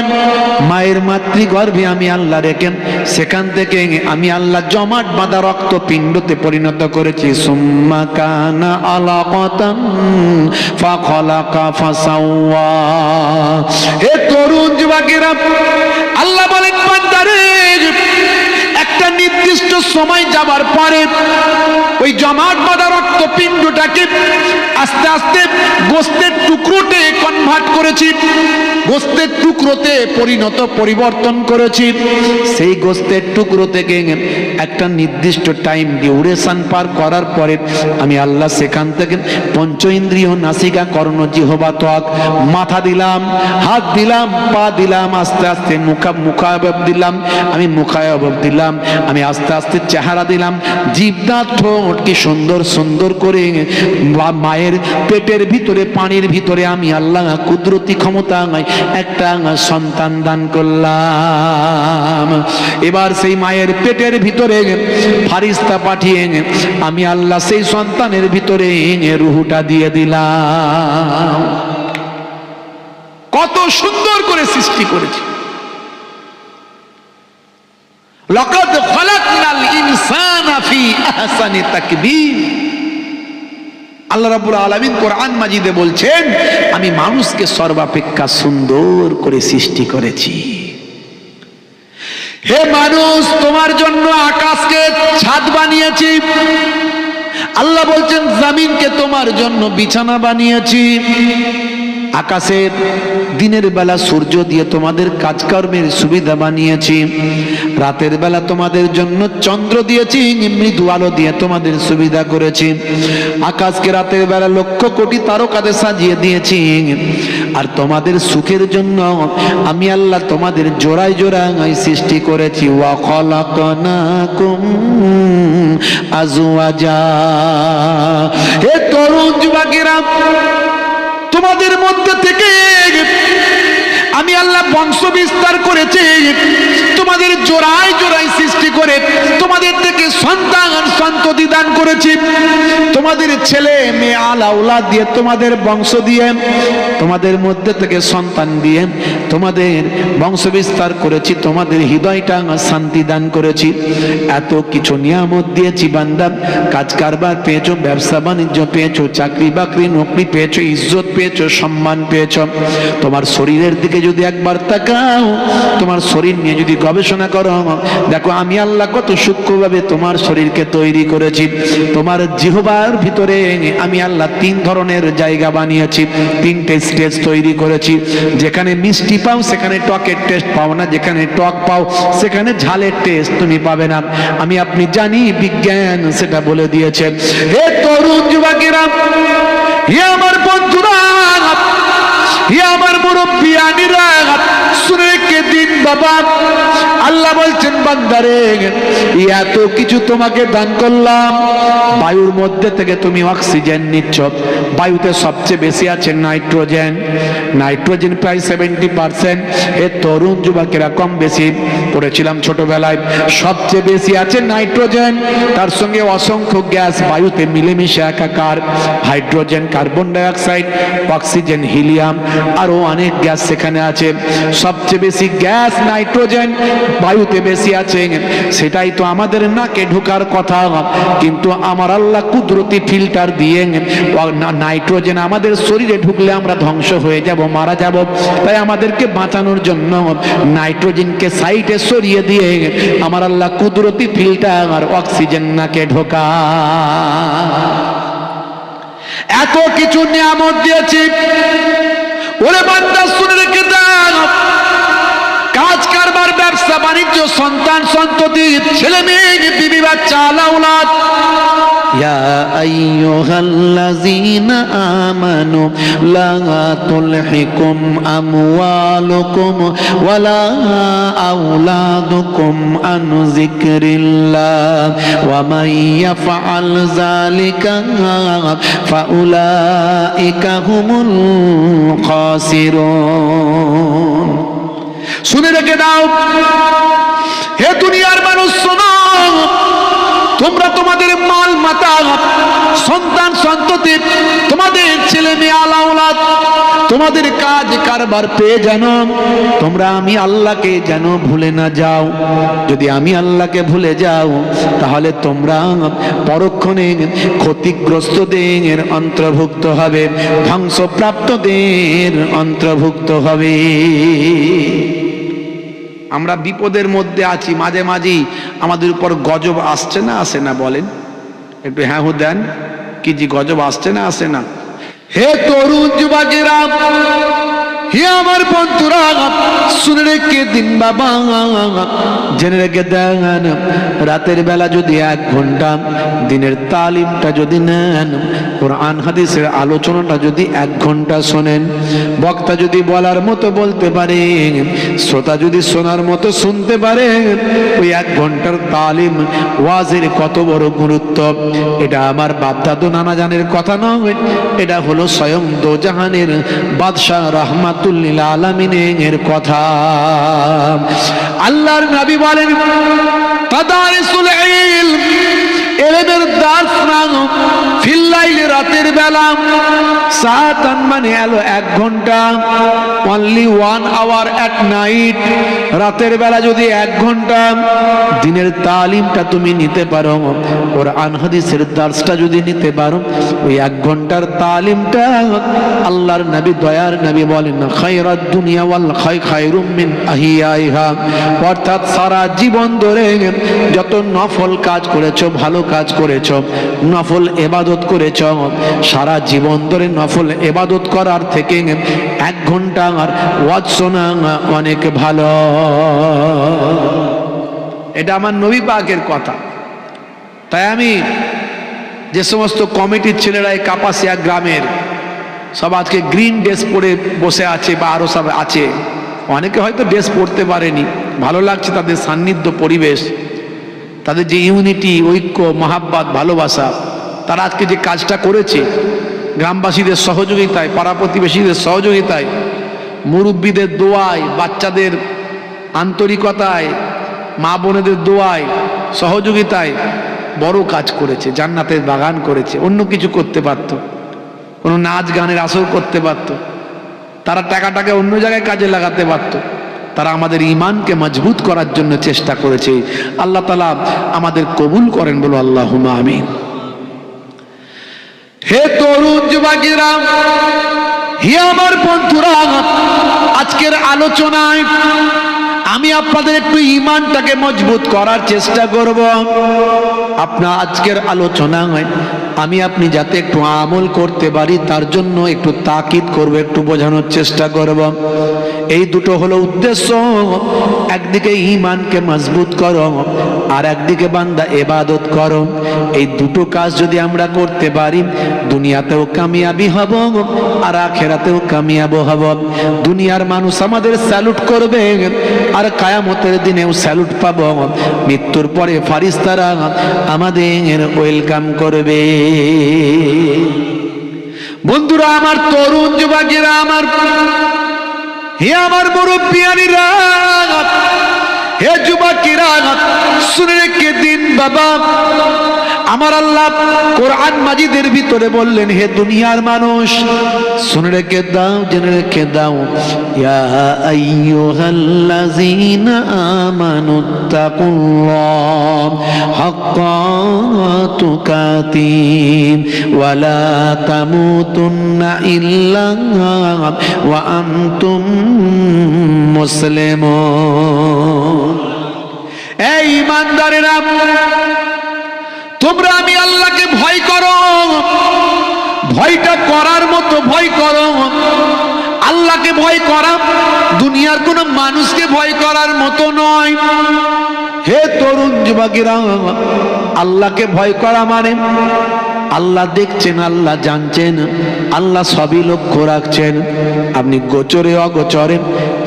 মায়ের মাতৃগর্ভে আমি আল্লাহ রেখে সেখান থেকে আমি আল্লাহ জমাট বাঁধা রক্ত পিণ্ডতে পরিণত করেছি। সুম্মা কানা আলাকাতান ফাখালাকা ফাসাওয়া। হে তরুণ যুবকেরা, আল্লাহ বলেন বান্দারে, একটা নির্দিষ্ট সময় যাবার পরে ওই জমাট বাঁধা রক্ত পিণ্ডটাকে আস্তে আস্তে গোস্তের টুকরোতে কনভার্ট করেছি, গোস্তের টুকরোতে পরিবর্তন করেছি। সেই গোস্তের টুকরো থেকে একটা নির্দিষ্ট টাইম ডিউরেশন পার করার পরে আমি আল্লাহ সেখান থেকে পঞ্চ ইন্দ্রিয়, নাসিকা, কর্ণ, জিহ্বা, ত্বক, মাথা দিলাম, হাত দিলাম, পা দিলাম, আস্তে আস্তে মুখাবয়ব দিলাম, আমি মুখাবয়ব দিলাম, আমি আস্তে আস্তে চেহারা দিলাম, জিভ, দাঁত, ঠোঁট কি সুন্দর সুন্দর করে মায়ের পেটের ভিতরে, পানির ভিতরে আমি আল্লাহ কুদরতি ক্ষমতা একটা সন্তান দান করলাম। এবার সেই মায়ের পেটের ভিতরে ফারিস্তা পাঠিয়ে আমি আল্লাহ সেই সন্তানের ভিতরে রুহুটা দিয়ে দিলাম। কত সুন্দর করে সৃষ্টি করেছি। লাকাদ খালাকনাল ইনসানা ফি আহসানি তাকবীর। আল্লাহ রাব্বুল আলামিন কোরআন মাজিদে বলছেন, আমি মানুষকে সর্বাপেক্ষা সুন্দর করে সৃষ্টি করেছি। হে মানুষ, তোমার জন্য আকাশকে ছাদ বানিয়েছি। আল্লাহ বলছেন জমিনকে তোমার জন্য বিছানা বানিয়েছি। আকাশের দিনের বেলা সূর্য দিয়ে তোমাদের কাজকর্মের সুবিধা বানিয়েছি। রাতের বেলা তোমাদের জন্য চন্দ্র দিয়েছি, মৃদু আলো দিয়ে তোমাদের সুবিধা করেছি। আকাশকে রাতের বেলা লক্ষ কোটি তারকাতে সাজিয়ে দিয়েছি। আর তোমাদের সুখের জন্য আমি আল্লাহ তোমাদের জোড়ায় জোড়ায় সৃষ্টি করেছি। ওয়া খালাকনাকুম আজওয়াজা। হে তরুণ যুবকেরা, তোমাদের মধ্যে থেকে আমি আল্লাহ বংশ বিস্তার করেছি, তোমাদের জোড়ায় জোড়ায় সৃষ্টি করে তোমাদের থেকে সন্তান সন্ততি দান করেছি। তোমাদের ছেলে মেয়ে আলাউলাদ দিয়ে, তোমাদের বংশ দিয়ে, তোমাদের মধ্যে থেকে সন্তান দিয়ে তোমাদের বংশ বিস্তার করেছি। তোমাদের হৃদয়টা শান্তি দান করেছি। এত কিছু নিয়ামত দিয়েছি বান্দা। কাজ কারবার পেয়েছো, ব্যবসা বাণিজ্য পেয়েছো, চাকরি বাকরি নকরি পেয়েছো, ইজ্জত পেয়েছো, সম্মান পেয়েছো। তোমার শরীরের দিকে যদি একবার তাকাও, তোমার শরীর নিয়ে যদি গবেষণা করো, দেখো আমি আল্লাহ কত সূক্ষ্মভাবে তোমার শরীরকে তৈরি করেছি। তোমার জিহ্বার ভিতরে আমি আল্লাহ 3 ধরনের জায়গা বানিয়েছি, 3টে স্টেজ তৈরি করেছি। যেখানে মিষ্টি পাও সেখানে টকের টেস্ট পাও না, যেখানে টক পাও সেখানে ঝালের টেস্ট তুমি পাবে না। আমি আপনি জানি, বিজ্ঞান সেটা বলে দিয়েছে। হে তরুণ যুবকেরা, হে আমার বন্ধুরা, হে আমার মুরব্বিয়ানিরা শুনে রেখে দিন বাবা, আল্লাহ বলছেন বান্দারে এত কিছু তোমাকে দান করলাম, বায়ুর মধ্যে থেকে তুমি অক্সিজেন নিচ্ছ, বায়ুতে সবচেয়ে বেশি আছে নাইট্রোজেন, নাইট্রোজেন প্রায় 70%, এ তরুণ যুবকেরা কম বেশি পড়েছিলাম ছোটবেলায়, সবচেয়ে বেশি আছে নাইট্রোজেন, তার সঙ্গে অসংখ্য গ্যাস বায়ুতে মিলেমিশে একাকার, hydrogen, carbon dioxide, oxygen, helium, আরো অনেক গ্যাস সেখানে আছে। সবচেয়ে বেশি গ্যাস নাইট্রোজেন বায়ুতে বেশি আছে, সেটাই তো আমাদের নাকে ঢোকার কথা, কিন্তু আমার আল্লাহ কুদরতি ফিল্টার দিয়ে নাইট্রোজেন আমাদের শরীরে ঢুকলে আমরা ধ্বংস হয়ে যাব, মারা যাব, তাই আমাদেরকে বাঁচানোর জন্য নাইট্রোজেনকে সাইডে সরিয়ে দিয়ে আমার আল্লাহ কুদরতি ফিল্টার অক্সিজেন নাকে ঢোকা। এত কিছু নিয়ামত দিয়েছি, ওরে বান্দা শুনে রেখে দাও, কাজ কারবার, ব্যবসা বাণিজ্য, সন্তান সন্ততি, ছেলে মেয়ে, বিবি বাচ্চা, আওলাদ, ইয়া আইয়ুহাল্লাযীনা আমানু লা তুলহিকুম আমওয়ালুকুম ওয়ালা আওলাদুকুম আন যিকরিল্লাহ ওয়া মান ইয়াফআল যালিকা ফাউলাইকা হুমুল খাসিরুন। শুনে রেখে দাও হে দুনিয়ার মানুষ, শোনো, তোমরা তোমাদের মাল মাতা, সন্তান সন্ততি, তোমাদের ছেলে মেয়ে, আওলাদ, তোমাদের কাজ কারবার পেয়ে জানো তোমরা আমি আল্লাহকে যেন ভুলে না যাও। যদি আমি আল্লাহকে ভুলে যাও তাহলে তোমরা পরক্ষণে ক্ষতিগ্রস্তদের অন্তর্ভুক্ত হবে, ধ্বংসপ্রাপ্তদের অন্তর্ভুক্ত হবে। আমরা বিপদের মধ্যে আছি, মাঝে মাঝেই আমাদের উপর গজব আসছে না আসে না? বলেন একটু হ্যাঁ হু দেন, কি জি গজব আসছে না আসে না? হে তরুণ যুবকেরা, হে আমার বন্ধুরা, শুনে রেখে দিন বাবা, জেনে রেখে দেন, রাতের বেলা যদি 1 ঘন্টা দিনের তালিমটা যদি নেন, কোরআন হাদিসের আলোচনাটা যদি 1 ঘন্টা শোনেন, বক্তা যদি বলার মতো বলতে পারে, শ্রোতা যদি শোনার মতো শুনতে পারে, ওই 1 ঘন্টার তালিম ওয়াজের কত বড় গুরুত্ব। এটা আমার বাপদাদু নানা জানের কথা নয়, এটা হলো স্বয়ং দোজাহানের বাদশাহ রাহমাতুল লিল আলামিনের কথা। আল্লাহর নবী বলেন, তাদারিসুল ইলম, ইলমের দার্স নাও, ফিল লাইলি, রাতের বেলা, সাআতান মানে হলো 1 ঘন্টা, অনলি 1 আওয়ার এট নাইট, রাতের বেলা যদি 1 ঘন্টা দিনের তালিমটা তুমি নিতে পারো, কোরআন হাদিসের দার্সটা যদি নিতে পারো, ওই 1 ঘন্টার তালিমটা আল্লাহর নবী, দয়ার নবী বলেন, খায়রাত দুনিয়া ওয়াল খায়রুম মিন আহিয়াইহা, অর্থাৎ সারা জীবন ধরে যত নফল কাজ করেছো, ভালো কাজ করেছো, নফল ইবাদত করেছো, সারা জীবন ধরে নফল ইবাদত করার থেকে 1 ঘন্টা আর ওয়াজ শোনা অনেক ভালো। এটা আমার নবী পাকের কথা। তাই আমি যে সমস্ত কমিটির ছেলেরা এই কাপাসিয়া গ্রামের সব আজকে গ্রিন ড্রেস পরে বসে আছে, বা আরো সব আছে, অনেকে হয়তো ড্রেস পরতে পারেনি, ভালো লাগছে তাদের সান্নিধ্য, পরিবেশ, তাদের যে ইউনিটি, ঐক্য, মহাব্বত, ভালোবাসা, তারা আজকে যে কাজটা করেছে গ্রামবাসীদের সহযোগিতায়, পাড়া প্রতিবেশীদের সহযোগিতায়, মুরব্বীদের দোয়ায়, বাচ্চাদের আন্তরিকতায়, মা বোনেদের দোয়ায়, সহযোগিতায় বড় কাজ করেছে, জান্নাতের বাগান করেছে। অন্য কিছু করতে পারতো, কোনো নাচ গানের আসর করতে পারতো, তারা টাকাটাকে অন্য জায়গায় কাজে লাগাতে পারতো, তারা আমাদের ঈমানকে মজবুত করার জন্য চেষ্টা করেছে। আল্লাহ তাআলা আমাদের কবুল করেন, বলো আল্লাহুম্মা আমিন। হে তরুণ যুবকেরা, হে আমার বন্ধুরা, আজকের আলোচনায় আমি আপনাদের একটু ঈমানটাকে মজবুত করার চেষ্টা করব। আপনার আজকের আলোচনায় আমি আপনি যাতে একটু আমল করতে পারি তার জন্য একটু তাকিদ করব, একটু বোঝানোর চেষ্টা করব। এই দুটো হলো উদ্দেশ্য। একদিকে ঈমানকে মজবুত করো, আর একদিকে বান্দা ইবাদত করো। এই দুটো কাজ যদি আমরা করতে পারি, দুনিয়াতেও কামিয়াবি হব আর আখিরাতেও কামিয়াব হব। দুনিয়ার মানুষ আমাদের স্যালুট করবে, আর কিয়ামতের দিনেও স্যালুট পাবো। মৃত্যুর পরে ফারিস্তারা আমাদের ওয়েলকাম করবে। বন্ধুরা আমার, তরুণ যুবকেরা আমার, হে আমার মুরব্বিয়ানিরা, হে যুবকেরা, শুনে রেখে দিন বাবা, আমার আল্লাহ কোরআন মাজিদের ভিতরে বললেন, হে দুনিয়ার মানুষ শুনে রেখে দাও, জেনে রেখে দাও, ইয়া আইয়ুহাল্লাযীনা আমানুত্তাকুল্লাহ হাক্কা তুকাতিহ ওয়া লা তামুতুন্না ইল্লা ওয়া আনতুম মুসলিমুন। এই ঈমানদারেরা, তোমরা আমি আল্লাহকে ভয় করো, ভয়টা করার মতো ভয় করো। আল্লাহকে ভয় করা দুনিয়ার কোন মানুষকে ভয় করার মতো নয়। হে তরুণ যুবকেরা, আল্লাহকে ভয় করা মানে আল্লাহ দেখছেন, আল্লাহ জানছেন, আল্লাহ সবই লক্ষ্য রাখছেন। আপনি গোচরে অগোচরে,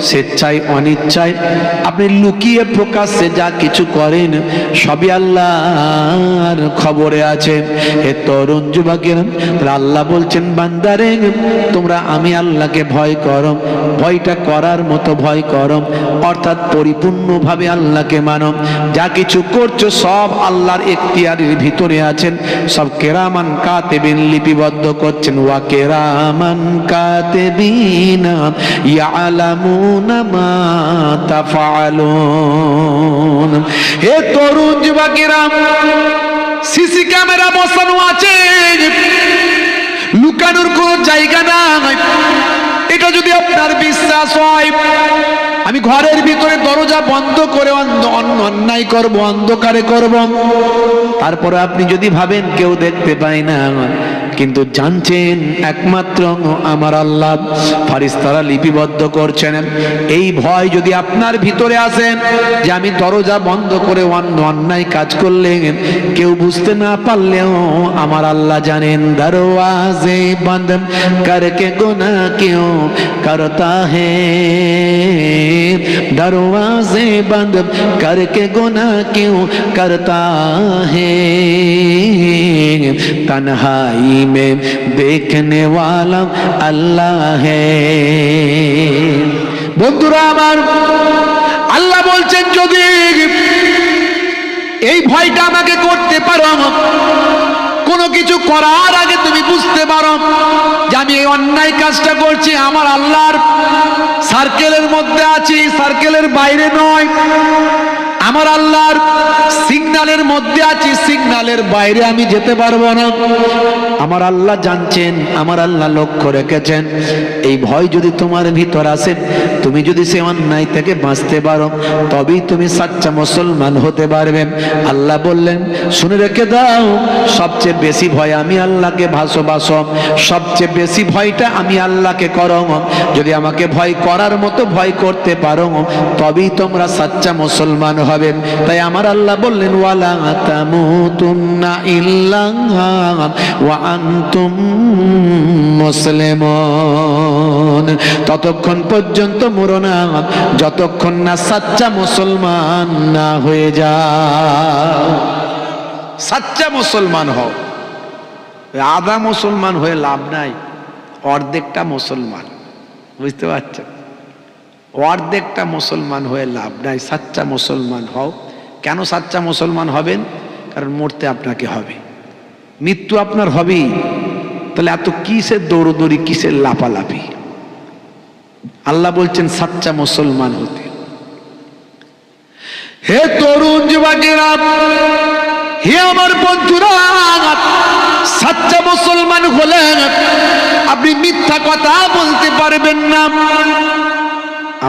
স্বেচ্ছায় অনিচ্ছায়, আপনি লুকিয়ে প্রকাশ্যে যা কিছু করেন সবই আল্লাহর খবরে আছে। হে তরুণ যুবকেরা, আল্লাহ বলছেন, বান্দারে তোমরা আমি আল্লাহকে ভয় করো, ভয়টা করার মতো ভয় করো, অর্থাৎ পরিপূর্ণভাবে আল্লাহকে মানো। যা কিছু করছো সব আল্লাহর এখতিয়ারের ভিতরে আছেন। সব কেরামান কাতিবিন লিপিবদ্ধ করছেন। ওয়া কেরামান কাতিবিনা ইয়ালামুনা মা তাফআলুন। হে তরুণ যুবকেরা, সিসি ক্যামেরা বসানো আছে, লুকানোর কোনো জায়গা নাই। এটা যদি আপনার বিশ্বাস হয়, আমি ঘরের ভিতরে দরজা বন্ধ করে অন্যায় করব, অন্ধকারে করব, তারপরে আপনি যদি ভাবেন কেউ দেখতে পায় না, কিন্তু জানছেন একমাত্র আমার আল্লাহ, ফারিস্তারা লিপিবদ্ধ করছেন। এই ভয় যদি আপনার ভিতরে আসে যে আমি দরজা বন্ধ করে অন্যায় কাজ করলে কেউ বুঝতে না পারলেও আমার আল্লাহ জানেন। দরওয়াজে বন্ধ করকে গুনাহ কেউ করতা হে, दरवाजे बंद करके गुनाह क्यों करता है, तन्हाई में देखने वाला अल्लाह है। বন্ধুরা আমার, আল্লাহ বলছেন যদি এই ভয়টা আমাকে করতে পারো, কোনো কিছু করার আগে তুমি বুঝতে পারো যে আমি এই অন্যায় কাজটা করছি, আমার আল্লাহর সার্কেলের মধ্যে আছি, সার্কেলের বাইরে নয়, আমার আল্লাহর সিগন্যালের মধ্যে আছি, সিগন্যালের বাইরে আমি যেতে পারবো না। আমার আল্লাহ জানছেন, আমার আল্লাহ লক্ষ্য রেখেছেন। এই ভয় যদি তোমার ভিতর আসে, তুমি যদি সে অন্যায় থেকে বাঁচতে পারো, তবেই তুমি সাচ্চা মুসলমান হতে পারবে। আল্লাহ বললেন, শুনে রেখে দাও, সবচেয়ে বেশি ভয় আমি আল্লাহকে ভালোবাসো, সবচেয়ে বেশি ভয়টা আমি আল্লাহকে করো। যদি আমাকে ভয় করার মতো ভয় করতে পারো, তবেই তোমরা সাচ্চা মুসলমান হবে। তাই আমার আল্লাহ বললেন, ওয়ালা তামুতুন্না ইল্লা ওয়া আনতুম মুসলিমুন। ততক্ষণ পর্যন্ত মরো না যতক্ষণ না সাচ্চা মুসলমান না হয়ে যাও। সাচ্চা মুসলমান হও। আধা মুসলমান হয়ে লাভ নাই, অর্ধেকটা মুসলমান, বুঝতে পারছেন? অর্ধেকটা মুসলমান হয়ে লাভ নাই, সাচ্চা মুসলমান হও। কেন সাচ্চা মুসলমান হবেন? কারণ মরতে আপনাকে হবে, মৃত্যু আপনার হবেই। তাহলে এত কিসের দৌড়দৌড়ি, কিসের লাপালাপি? আল্লাহ বলছেন সাচ্চা মুসলমান হতে। হে তরুণ যুবকেরা, হে আমার বন্ধুরা, সাচ্চা মুসলমান হলে আপনি মিথ্যা কথা বলতে পারবেন না।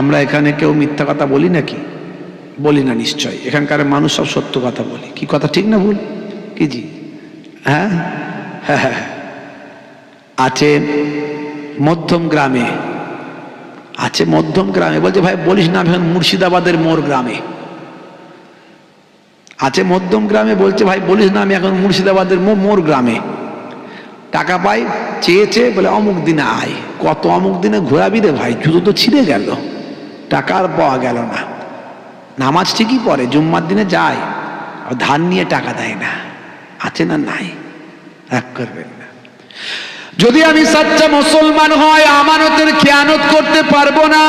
আমরা এখানে কেউ মিথ্যা কথা বলি নাকি? বলি না নিশ্চয়। এখানকার মানুষ সব সত্য কথা বলি। কি কথা ঠিক না ভুল? কি জি? হ্যাঁ, আছে মধ্যম গ্রামে, আছে মধ্যম গ্রামে। বলছে ভাই বলিস না, এখন মুর্শিদাবাদের মোর গ্রামে আছে মধ্যম গ্রামে। বলছে ভাই বলিস না, আমি এখন মুর্শিদাবাদের মোর গ্রামে। টাকা পাই, চেয়েছে, বলে অমুক দিনে আয়। কত অমুক দিনে ঘোরাবি রে ভাই, জুতো তো ছিঁড়ে গেল, টাকা আর পাওয়া গেল না। নামাজ ঠিকই পড়ে, জুম্মার দিনে যায়, ধার নিয়ে টাকা দেয় না। আছে না নাই? রাগ করবেন না। যদি আমি সাচ্চা মুসলমান হয়, আমানতের খেয়ানত করতে পারবো না।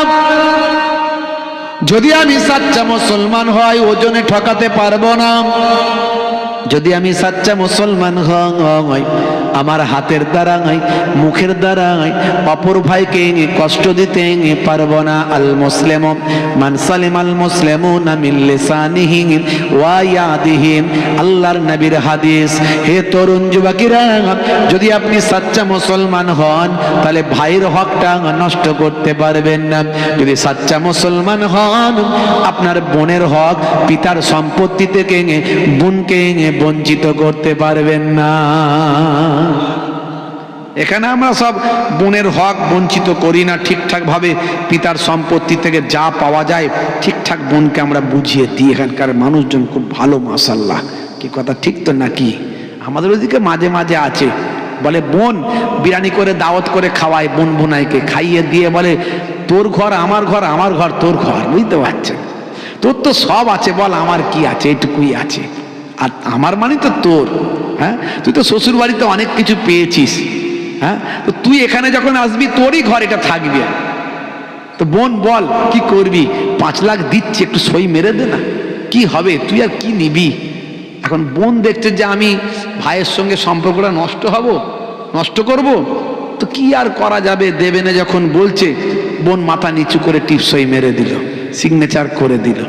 যদি আমি সাচ্চা মুসলমান হয়, ওজনে ঠকাতে পারবো না। যদি আমি সাচ্চা মুসলমান হই, আমার হাতের দ্বারা মুখের দ্বারা অপর ভাইকে কষ্ট দিতে পারবো না। আল মুসলিম মান সালিম আল মুসলিমুনা মিন লিসানিহি ওয়া ইয়াদিহি, আল্লাহর নবীর হাদিস। হে তরুণ যুবকেরা, যদি আপনি সাচ্চা মুসলমান হন, তাহলে ভাইয়ের হকটা নষ্ট করতে পারবেন না। যদি সাচ্চা মুসলমান হন, আপনার বোনের হক, পিতার সম্পত্তি থেকে বোনকে বঞ্চিত করতে পারবেন না। এখানে আমরা সব বোনের হক বঞ্চিত করি না ঠিকঠাক ভাবে। পিতার সম্পত্তি থেকে যা পাওয়া যায় ঠিকঠাক বোনকে আমরা বুঝিয়ে দিই। এখানকার মানুষজন খুব ভালো, মাশাআল্লাহ। কি কথা ঠিক তো নাকি? আমাদের ওদিকে মাঝে মাঝে আছে, বলে বোন বিরিয়ানি করে দাওয়াত করে খাওয়ায়, বোন বোনাইকে খাইয়ে দিয়ে বলে তোর ঘর আমার ঘর, আমার ঘর তোর ঘর। বুঝতে পারছেন? তোর তো সব আছে, বল আমার কি আছে? এটুকুই আছে। আর আমার মানে তো তোর। হ্যাঁ, তুই তো শ্বশুর বাড়িতে অনেক কিছু পেয়েছিস। হ্যাঁ, তো তুই এখানে যখন আসবি তোরই ঘর এটা থাকবে। তো বোন বল কি করবি? 5 লাখ দিচ্ছি, একটু সই মেরে দে না, কি হবে? তুই আর কি নিবি? এখন বোন দেখছে যে আমি ভাইয়ের সঙ্গে সম্পর্কটা নষ্ট করব, তো কি আর করা যাবে? দেবে না যখন বলছে, বোন মাথা নিচু করে টিপসই মেরে দিল, সিগনেচার করে দিল।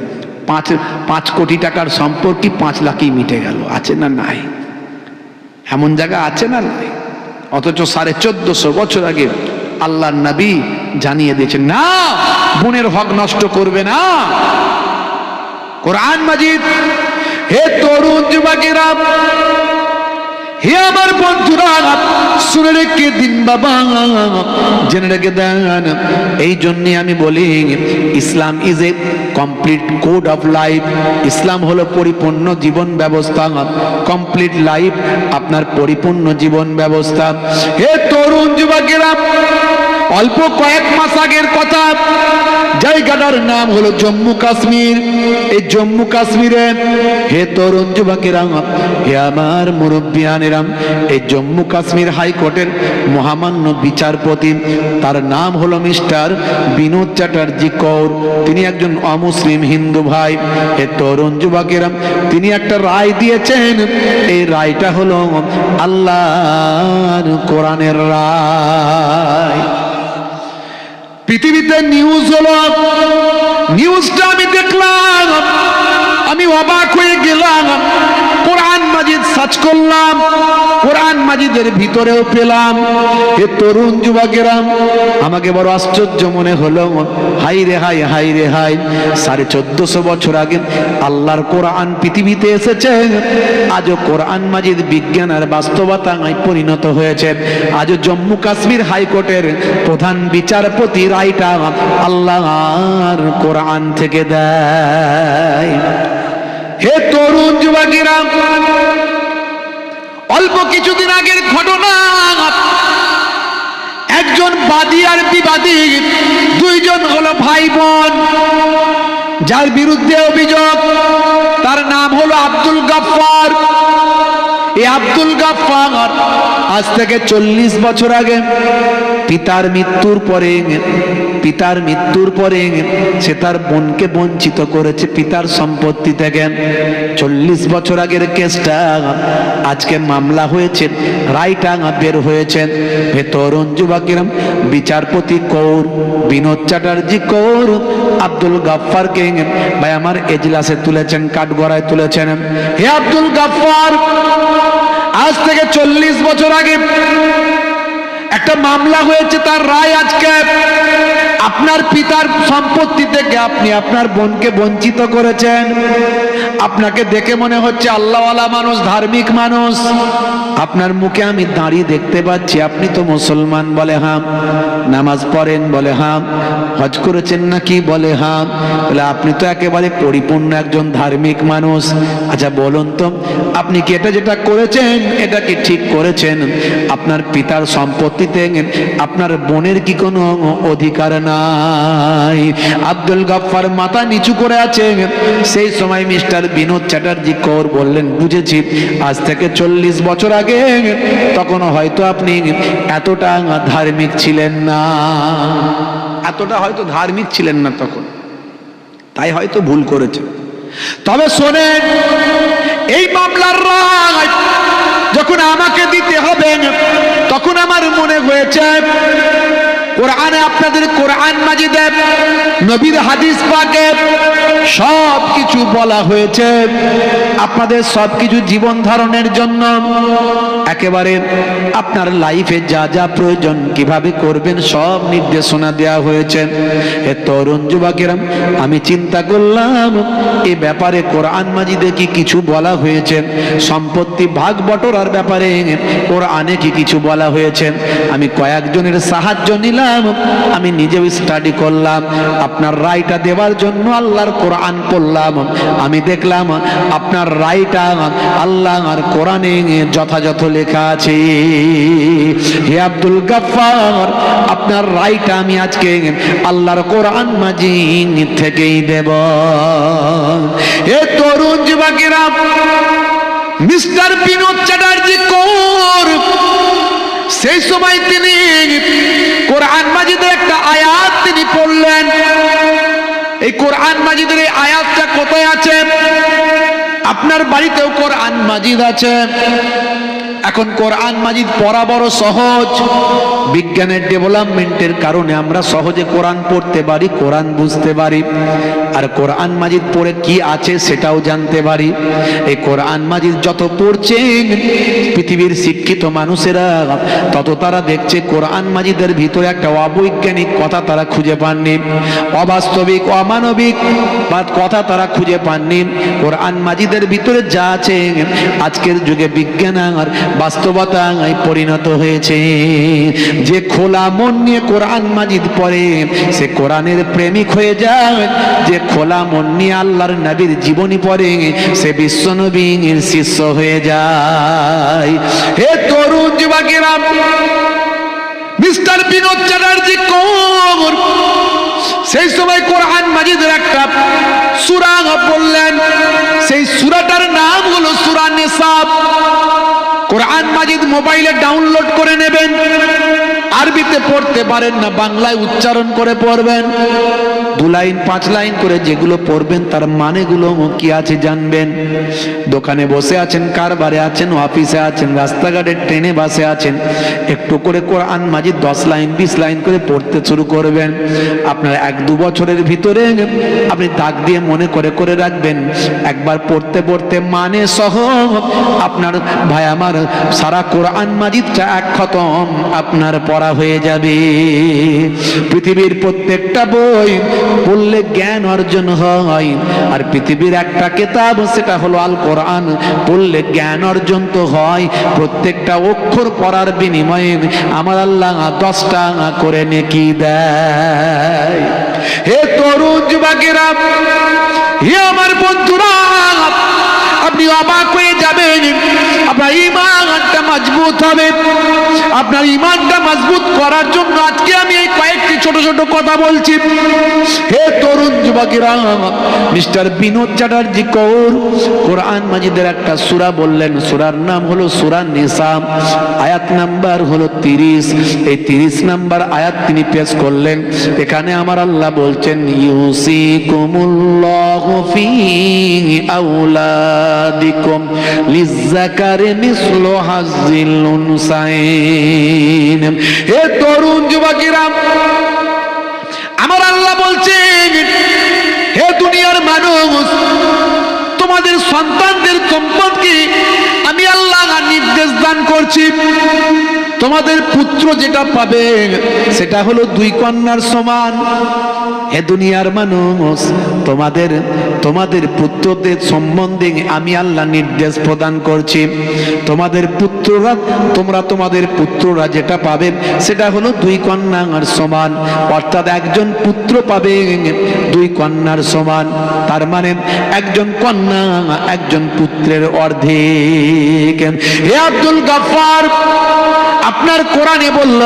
5 কোটি টাকার সম্পর্কই 5 লাখই মিটে গেল। আছে না নাই? এমন জায়গা আছে না নাই? অথচ 1450 বছর আগে আল্লাহর নবী জানিয়ে দিয়েছেন, না, বোনের হক নষ্ট করবে না। কোরআন মাজিদ। হে তরুণ যুবকেরা, হে আমার বন্ধুরা, শুনে রেখে দিন বাবা, জেনে রেখে দেন। এই জন্যে আমি বলি, Islam is a complete code of life. Islam হলো পরিপূর্ণ জীবন ব্যবস্থা। কমপ্লিট লাইফ আপনার পরিপূর্ণ জীবন ব্যবস্থা। হে তরুণ যুবকেরা, অল্প কয়েক মাস আগের কথা, জায়গাটার নাম হলো জম্মু কাশ্মীর। এই জম্মু কাশ্মীরে, হে তরুণ যুবকেরা, হে আমার মুরব্বিয়ানেরা, এই জম্মু কাশ্মীর হাইকোর্টের মহামান্য বিচারপতি, তার নাম হলো মিস্টার বিনোদ চ্যাটার্জি কৌর। তিনি একজন অমুসলিম হিন্দু ভাই। হে তরুণ যুবকেরা, তিনি একটা রায় দিয়েছেন। এই রায়টা হলো আল্লাহর কোরআনের রায়। পৃথিবীতে নিউজ হলো, নিউজটা আমি দেখলাম, আমি অবাক হয়ে গেলাম। কোরআন মাজিদ সার্চ করলাম, কোরআন মাজিদের ভিতরেও পেলাম। হে তরুণ যুবকেরা, আমাকে বড় আশ্চর্য মনে হলো। হাই রে হাই, হাই রে হাই, 1450 বছর আগে আল্লাহর কোরআন পৃথিবীতে এসেছে। আজও কোরআন মাজিদ বিজ্ঞান আর বাস্তবতায় পরিণত হয়েছে। আজও জম্মু কাশ্মীর হাইকোর্টের প্রধান বিচারপতি রায়টা আল্লাহর কোরআন থেকে দেয়। হে তরুণ যুবকেরা, অল্প কিছুদিন আগের ঘটনা, একজন বাদী আর বিবাদী, দুইজন হলো ভাই বোন, যার বিরুদ্ধে অভিযোগ, তার নাম হলো আব্দুল গাফফার। এই আব্দুল গাফফার আজ থেকে 40 বছর আগে পিতার মৃত্যুর পরে সে তার বোনকে বঞ্চিত করেছে পিতার সম্পত্তি থেকে। 40 বছর আগের কেসটা আজকে মামলা হয়েছে, রায়টা বের হয়েছে। হে তরুণ যুবকেরা, বিচারপতি কৌর, বিনোদ চ্যাটার্জি কৌর, আব্দুল গাফফারকে ভাই আমার এজলাসে তুলেছেন, কাঠগড়ায় তুলেছেন। হে আব্দুল গাফফার, আজ থেকে 40 বছর আগে একটা মামলা হয়েছে, তার রায় আজকে। আপনার পিতার সম্পত্তি থেকে আপনি আপনার বোনকে বঞ্চিত করেছেন। আপনাকে দেখে মনে হচ্ছে আল্লাহওয়ালা মানুষ, ধার্মিক মানুষ। আপনার মুখে আমি দাঁড়িয়ে দেখতে পাচ্ছি আপনি তো মুসলমান, বলে হ্যাঁ। নামাজ পড়েন, বলে হ্যাঁ। হজ করেছেন নাকি, বলে হ্যাঁ। বলে আপনি তো একেবারে পরিপূর্ণ একজন ধার্মিক মানুষ। আচ্ছা বলুন তো, আপনি কি এটা যেটা করেছেন এটা কি ঠিক করেছেন? আপনার পিতার সম্পত্তিতে আপনার বোনের কি কোনো অধিকার নাই? আব্দুল গাফফার মাথা নিচু করে আছে। সেই সময় মিস্টার বিনোদ চ্যাটার্জি কৌর বললেন, বুঝেছি, আজ থেকে 40 বছর আগে তখন হয়তো আপনি এতটা ধার্মিক ছিলেন না, এতটা হয়তো ধার্মিক ছিলেন না তখন, তাই হয়তো ভুল করেছে। তবে শোনেন, এই মামলার রায় যখন আমাকে দিতে হবে তখন আমার মনে হয়েছে কোরআনে, আপনাদের কোরআন মাজিদে, নবীর হাদিস পাকে সব কিছু বলা হয়েছে। আপনাদের সব কিছু জীবন ধারণের জন্য একেবারে আপনার লাইফে যা যা প্রয়োজন, কিভাবে করবেন, সব নির্দেশনা দেওয়া হয়েছে। এ তরুণ যুবকেরা, আমি চিন্তা করলাম এ ব্যাপারে কোরআন মাজিদে কি কিছু বলা হয়েছে? সম্পত্তি ভাগ বটরার ব্যাপারে কোরআনে কি কিছু বলা হয়েছে? আমি কয়েকজনের সাহায্য নিলাম, আমি নিজেও স্টাডি করলাম। আপনার রায়টা দেওয়ার জন্য আল্লাহর কোরআন পড়লাম। আমি দেখলাম আপনার রায়টা আল্লাহ আর কোরআনে যথাযথ লেখা আছে। হে আব্দুল গাফফার, আপনার রায়টা আমি আজকে আল্লাহর কোরআন মাজিদ থেকেই দেব। হে তরুণ যুবকেরা, মিস্টার বিনোদ চ্যাটার্জি কৌর সেই সময় তিনি কোরআন মাজিদের একটা আয়াত তিনি পড়লেন। এই কোরআন মাজিদের এই আয়াতটা কোথায় আছে? আপনার বাড়িতেও কোরআন মাজিদ আছে। এখন কোরআন মাজিদ পড়া বড় সহজ। বিজ্ঞানের ডেভেলপমেন্টের কারণে আমরা সহজে কোরআন পড়তে পারি, কোরআন বুঝতে পারি, আর কোরআন মাজিদ পড়ে কি আছে সেটাও জানতে পারি। এই কোরআন মাজিদ যত পড়ছেন পৃথিবীর শিক্ষিত মানুষেরা, তত তারা দেখছে কোরআন মাজিদের ভিতরে একটা অবৈজ্ঞানিক কথা তারা খুঁজে পাননি, অবাস্তবিক, অমানবিক কথা তারা খুঁজে পাননি। কোরআন মাজিদের ভিতরে যা আছে আজকের যুগে বিজ্ঞান আর বাস্তবতায় পরিণত হয়েছে। যে খোলা মন নিয়ে কোরআন মাজিদ পড়ে সে কোরআনের প্রেমিক হয়ে যায়। যে খোলা মন নিয়ে আল্লাহর নবীর জীবনী পড়ে সে বিশ্ব নবীর শিষ্য হয়ে যায়। হে তরুণ যুবকেরা, মিস্টার বিনোদ চ্যাটার্জি কৌর সেই সময় কোরআন মাজিদের একটা সূরা বললেন। সেই সূরাটার নাম হলো সূরা নিসা। কোরআন মাজিদ মোবাইলে ডাউনলোড করে নেবেন। আরবিতে পড়তে পারেন না, বাংলায় উচ্চারণ করে পড়বেন। 2 লাইন 5 লাইন করে যেগুলো পড়বেন তার মানেগুলো কি আছে জানবেন। দোকানে বসে আছেন, কারবারে আছেন, অফিসে আছেন, রাস্তাঘাটে, ট্রেনে, বাসে আছেন, একটু করে কোরআন মাজিদ 10 লাইন 20 লাইন করে পড়তে শুরু করবেন। আপনার 1-2 বছরের ভিতরে আপনি দাগ দিয়ে মনে করে করে রাখবেন। একবার পড়তে পড়তে মানে সহ আপনার ভাই আমার সারা কোরআন মাজিদটা এক খতম আপনার পড়া হয়ে যাবে। পৃথিবীর প্রত্যেকটা বই পড়লে জ্ঞান অর্জন হয়, আর পৃথিবীর একটা কিতাব সেটা হলো আল কোরআন, পড়লে জ্ঞান অর্জন তো হয়। প্রত্যেকটা অক্ষর পড়ার বিনিময়ে আমার আল্লাহ 10টা করে নেকি দেয়। হে তরুণ যুবকেরা, হে আমার বন্ধুরা, আপনি অবাক হয়ে যাবেন। আপনার ঈমানটা মজবুত হবে। আপনার ঈমানটা মজবুত করার জন্য আজকে আমি এই কয়েকটি ছোট ছোট কথা বলছি। হে তরুণ যুবকেরা, মিস্টার বিনোদ চ্যাটার্জি কৌর কোরআন মাজিদের একটা সূরা বললেন। সূরার নাম হলো সূরা নিসা, আয়াত নাম্বার হলো 30। এই 30 নাম্বার আয়াত তিনি পেশ করলেন। এখানে আমার আল্লাহ বলছেন, ইউসিকুমুল্লাহু ফি আওলাদিকুম লিজ্জাকারি মিসলু হাজ্জিল উনসাইন। হে তরুণ যুবকেরা, আমার আল্লাহ বলছেন, হে দুনিয়ার মানুষ, তোমাদের সন্তানদের সম্পদকে আমি আল্লাহ নির্দেশ দান করছি। তোমাদের পুত্র যেটা পাবে সেটা হলো 2 কন্যার সমান। হে দুনিয়ার মানুষ, তোমাদের পুত্রদের সম্বন্ধে আমি আল্লাহ নির্দেশ প্রদান করছি। তোমাদের পুত্ররা যেটা পাবে সেটা হলো 2 কন্যার সমান, অর্থাৎ একজন পুত্র পাবে 2 কন্যার সমান। তার মানে একজন কন্যা একজন পুত্রের অর্ধেক। হে আব্দুল গাফফার, আপনার কোরআনে বলল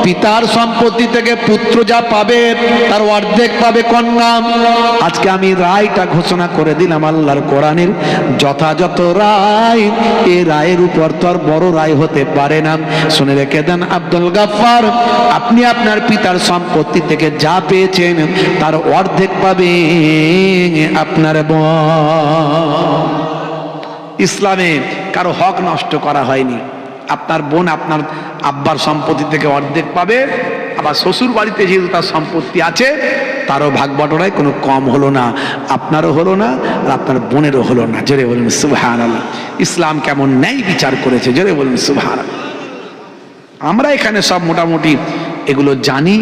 পিতার সম্পত্তি থেকে পুত্র যা পাবে তার অর্ধেক পাবে কন্যা। আজকে আমি রায়টা ঘোষণা করে দিলাম আল্লাহর কোরআনের যথাযথ রায়। এই রায়ের উপর তো আর বড় রায় হতে পারে না। শুনে রেখে দেন আব্দুল গাফফার, আপনি আপনার পিতার সম্পত্তি থেকে যা পেয়েছেন তার অর্ধেক পাবে আপনার বোন। ইসলামে কারো হক নষ্ট করা হয়নি। আপনার বোন আপনার আব্বার সম্পত্তি থেকে অর্ধেক পাবে, আবার শ্বশুর বাড়িতে যেহেতু তার সম্পত্তি আছে তারও ভাগ বটরায় কোনো কম হলো না, আপনারও হলো না আর আপনার বোনেরও হলো না। জোরে বলুন সুবহানাল্লাহ। ইসলাম কেমন ন্যায় বিচার করেছে, জোরে বলুন সুবহানাল্লাহ। আমরা এখানে সব মোটামুটি এগুলো জানি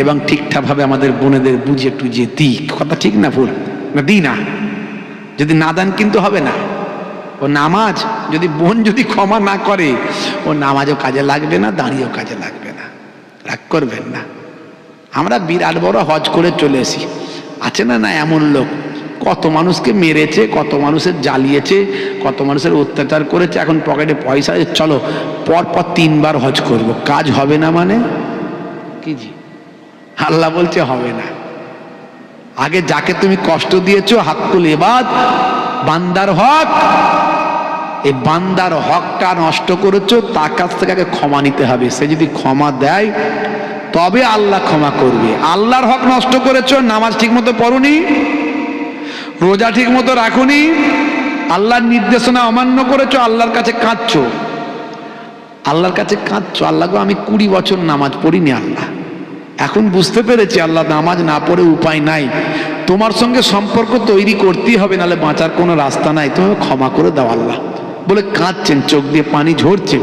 এবং ঠিকঠাকভাবে আমাদের বোনেদের বুঝে টুঝে দিই। কথা ঠিক না ভুল? না দিই না? যদি না দেন কিন্তু হবে না। ও নামাজ যদি বোন যদি ক্ষমা না করে, ও নামাজও কাজে লাগবে না, দাঁড়িয়েও কাজে লাগবে না। রাগ করবেন না। আমরা বিরাট বড় হজ করে চলে এসি, আছে না না এমন লোক, কত মানুষকে মেরেছে, কত মানুষের জ্বালিয়েছে, কত মানুষের অত্যাচার করেছে, এখন পকেটে পয়সা আছে, চলো পরপর 3 বার হজ করব। কাজ হবে না মানে কি? জি, আল্লাহ বলছে হবে না। আগে যাকে তুমি কষ্ট দিয়েছো হাক্কুল ইবাদ, বান্দার হক, এই বান্দার হকটা নষ্ট করেছো, তার কাছ থেকে আগে ক্ষমা নিতে হবে। সে যদি ক্ষমা দেয় তবে আল্লাহ ক্ষমা করবে। আল্লাহর হক নষ্ট করেছো, নামাজ ঠিক মতো পড়োনি, রোজা ঠিক মতো রাখোনি, আল্লাহর নির্দেশনা অমান্য করেছো, আল্লাহর কাছে কাঁদছো, আল্লাহকে আমি 20 বছর নামাজ পড়িনি আল্লাহ, এখন বুঝতে পেরেছি আল্লাহ নামাজ না পড়ে উপায় নাই, তোমার সঙ্গে সম্পর্ক তৈরি করতেই হবে, নাহলে বাঁচার কোনো রাস্তা নাই, তুমি ক্ষমা করে দাও আল্লাহ বলে কাঁদছেন, চোখ দিয়ে পানি ঝরছে।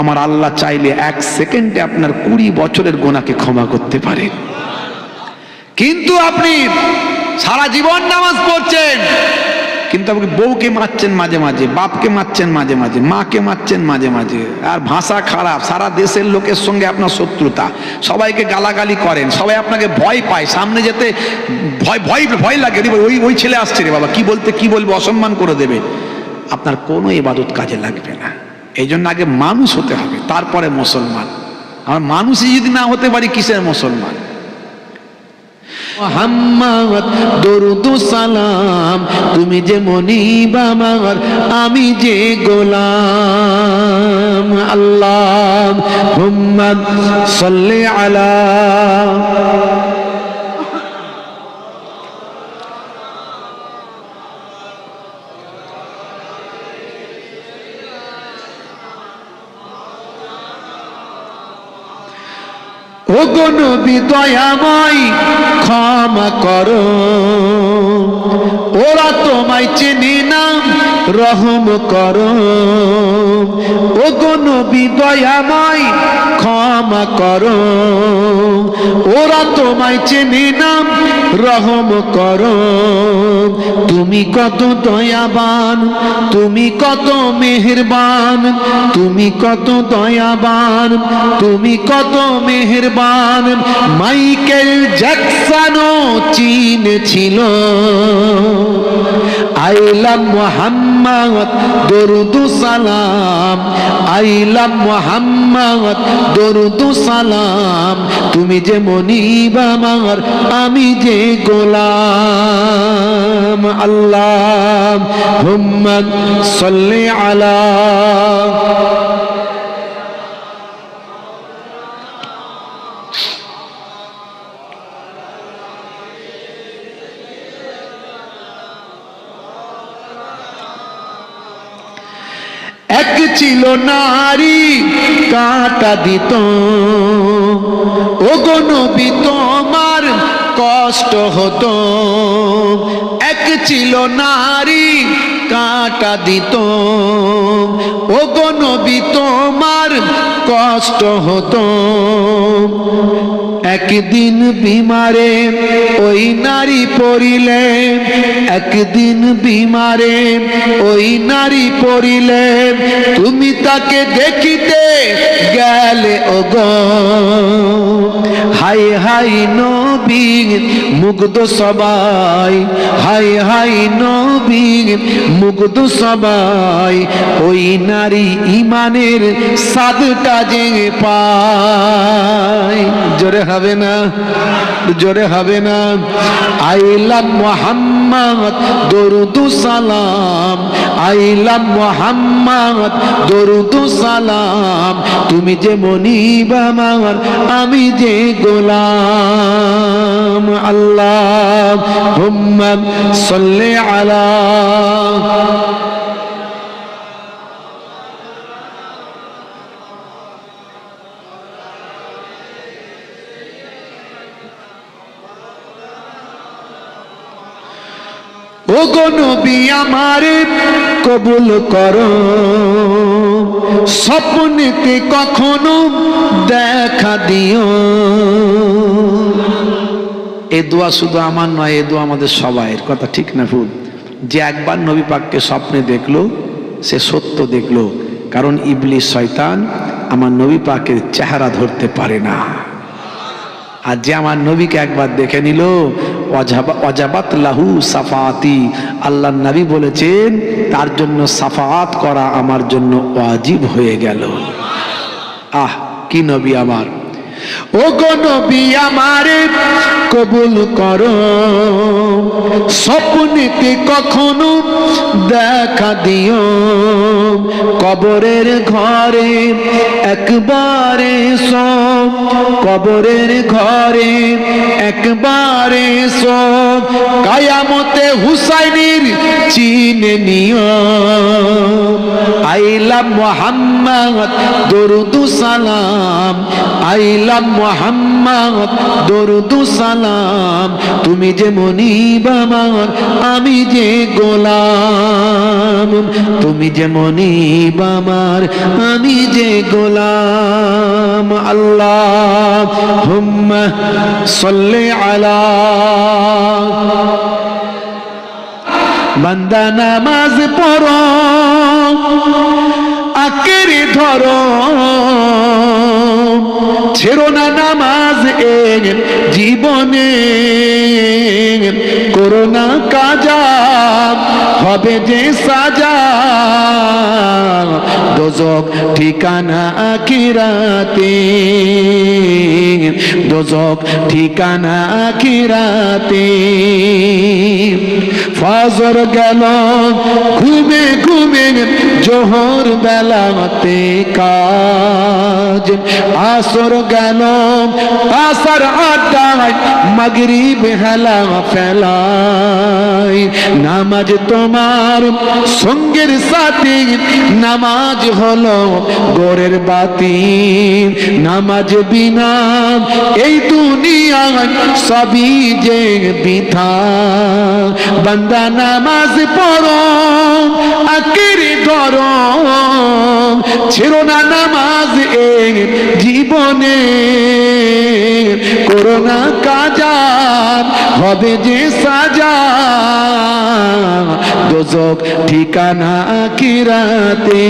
আমার আল্লাহ চাইলে 1 সেকেন্ডে আপনার 20 বছরের গুনাহকে ক্ষমা করতে পারে। কিন্তু আপনি সারা জীবন নামাজ পড়ছেন, কিন্তু আপনি বউকে মারছেন মাঝে মাঝে, বাপকে মারছেন মাঝে মাঝে, মাকে মারছেন মাঝে মাঝে, আর ভাষা খারাপ, সারা দেশের লোকের সঙ্গে আপনার শত্রুতা, সবাইকে গালাগালি করেন, সবাই আপনাকে ভয় পায়, সামনে যেতে ভয় লাগে, ওই ছেলে আসছে রে বাবা, কি বলবে, অসম্মান করে দেবে, আপনার কোনো ইবাদত কাজে লাগবে না। এই জন্য আগে মানুষ হতে হবে, তারপরে মুসলমান। আমার মানুষই যদি না হতে পারি কিসের মুসলমান? মুহাম্মদ দরুদ সালাম, তুমি যে মনিব আমার, আমি যে গোলাম। আল্লাহুম্মা সাল্লি আলা ও গো নবী দয়াময় ক্ষমা করো, ওরা তোমায় চেনে না, রহম করো। ও গো নবী দয়াময় ক্ষমা করো, ওরা তোমায় চেনে না, রহম করো। তুমি কত দয়াবান, তুমি কত মেহেরবান, তুমি কত দয়াবান, তুমি কত মেহেরবান। মাইকেল জ্যাকসনও চিনেছিল। আইলাম মুহাম্মদ দরুদ সালাম, আইলাম মুহাম্মদ দরুদ সালাম, তুমি যে মনিব আমার, আমি যে গোলাম। আল্লাহুম্মা সাল্লি আলা এক ছিল নারী কাঁটা দিত, ও গো নবী তোমার কষ্ট হতো। এক ছিল নারী কাঁটা দিত, ও গো নবী তোমার কষ্ট হতো, একদিন বিমারে ওই নারী পড়িলে, একদিন বিমারে ওই নারী পড়িলে, তুমি তাকে দেখিতে গেলে ওগো। হাই হাই নবী মুগ্ধ সবাই, হাই হাই নবী মুগ্ধ সবাই, ওই নারী ইমানের সাদটা যে পায়। জোরে হবে না, জোরে হবে না। আইলাম মুহাম্মদ দরুদু সালাম, আইলাম মুহাম্মদ দরুদু সালাম, তুমি যে মনিব আমার, আমি যে গোলাম। আল্লাহুম্মা সাল্লি আলা। ও গো নবী আমারে কবুল করো, স্বপ্নেতে কখনো দেখা দিও। এই দোয়া শুধু আমার নয়, এই দোয়া আমাদের সবাইয়ের। কথা ঠিক না ভুল? যে একবার নবী পাককে স্বপ্নে দেখলো সে সত্য দেখলো, কারণ ইবলিস শয়তান আমার নবী পাকের চেহারা ধরতে পারে না। আর যে আমার নবীকে একবার দেখে নিল, ওয়াজাবাত লাহু সাফাতি, আল্লাহর নবী বলেছেন তার জন্য সাফাত করা আমার জন্য ওয়াজিব হয়ে গেল। আহ কি নবী আমার! ও গো নবী আমারে কবুল করো, স্বপ্নেতে কখনো দেখা দিও। কবরের ঘরে একবারে সব, কবরের ঘরে একবারে সব, কায়ামতে হুসাইনের চিনে নিও। আইলাম মুহাম্মদ দরুদু সালাম, আইলাম মুহাম্মদ দরুদু সালাম, তুমি যে মনিব আমার, আমি যে গোলাম, তুমি যে মনিব আমার, আমি যে গোলাম। আল্লাহুম্মা সাল্লি আলা। বান্দা নামাজ পড়ো, আঁকড়ে ধরো, ছেড়ো না নামাজ এর জীবনে, করো না কাজা হবে যে সাজা, দোজখ ঠিকানা আখিরাতে, দোজখ ঠিকানা আখিরাতে। ফজর গেল ঘুমে ঘুমে, জোহর বেলাতে কাজ, আসর গেল আসর আড্ডায়, মাগরিব হেলা ফেলায়। নামাজ তোমার সঙ্গের সাথী, নামাজ হলো গোরের বাতি, নামাজ বিনা এই দুনিয়ায় সবই যে বৃথা। বান্দা নামাজ পড়ো, আঁকড়ে ধরো, ছেড়ো না নামাজ এই জীবনে, করো না কাজা হবে যে সাজা, দোজখ ঠিকানা আখিরাতে,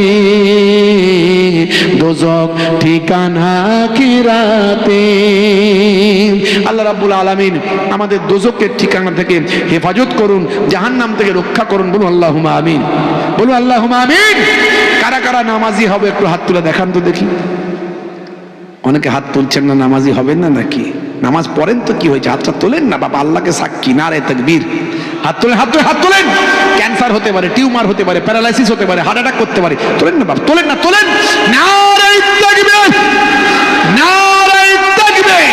দোজখ ঠিকানা আখিরাতে। আল্লাহ রাব্বুল আলামিন আমাদের দোজখের ঠিকানা থেকে হেফাজত করুন, জাহান্নাম থেকে রক্ষা করুন। বলুন আল্লাহুম্মা আমিন, বলুন আল্লাহুম্মা আমিন। কারা কারা নামাজি হবে একটু হাত তুলে দেখান তো দেখি। অনেকে হাত তুলছেন না, নামাজি হবেন না নাকি? নামাজ পড়েন তো কি হয়েছে, হাতটা তোলেন না বাবা, আল্লাহকে সাক্ষী। নারে তাকবীর। হাত তোলেন, হাত তোলেন, হাত তোলেন। ক্যান্সার হতে পারে, টিউমার হতে পারে, প্যারালাইসিস হতে পারে, হার্ট অ্যাটাক করতে পারে। তোলেন না বাবা, তোলেন না, তোলেন। নারে তাকবীর, নারে তাকবীর।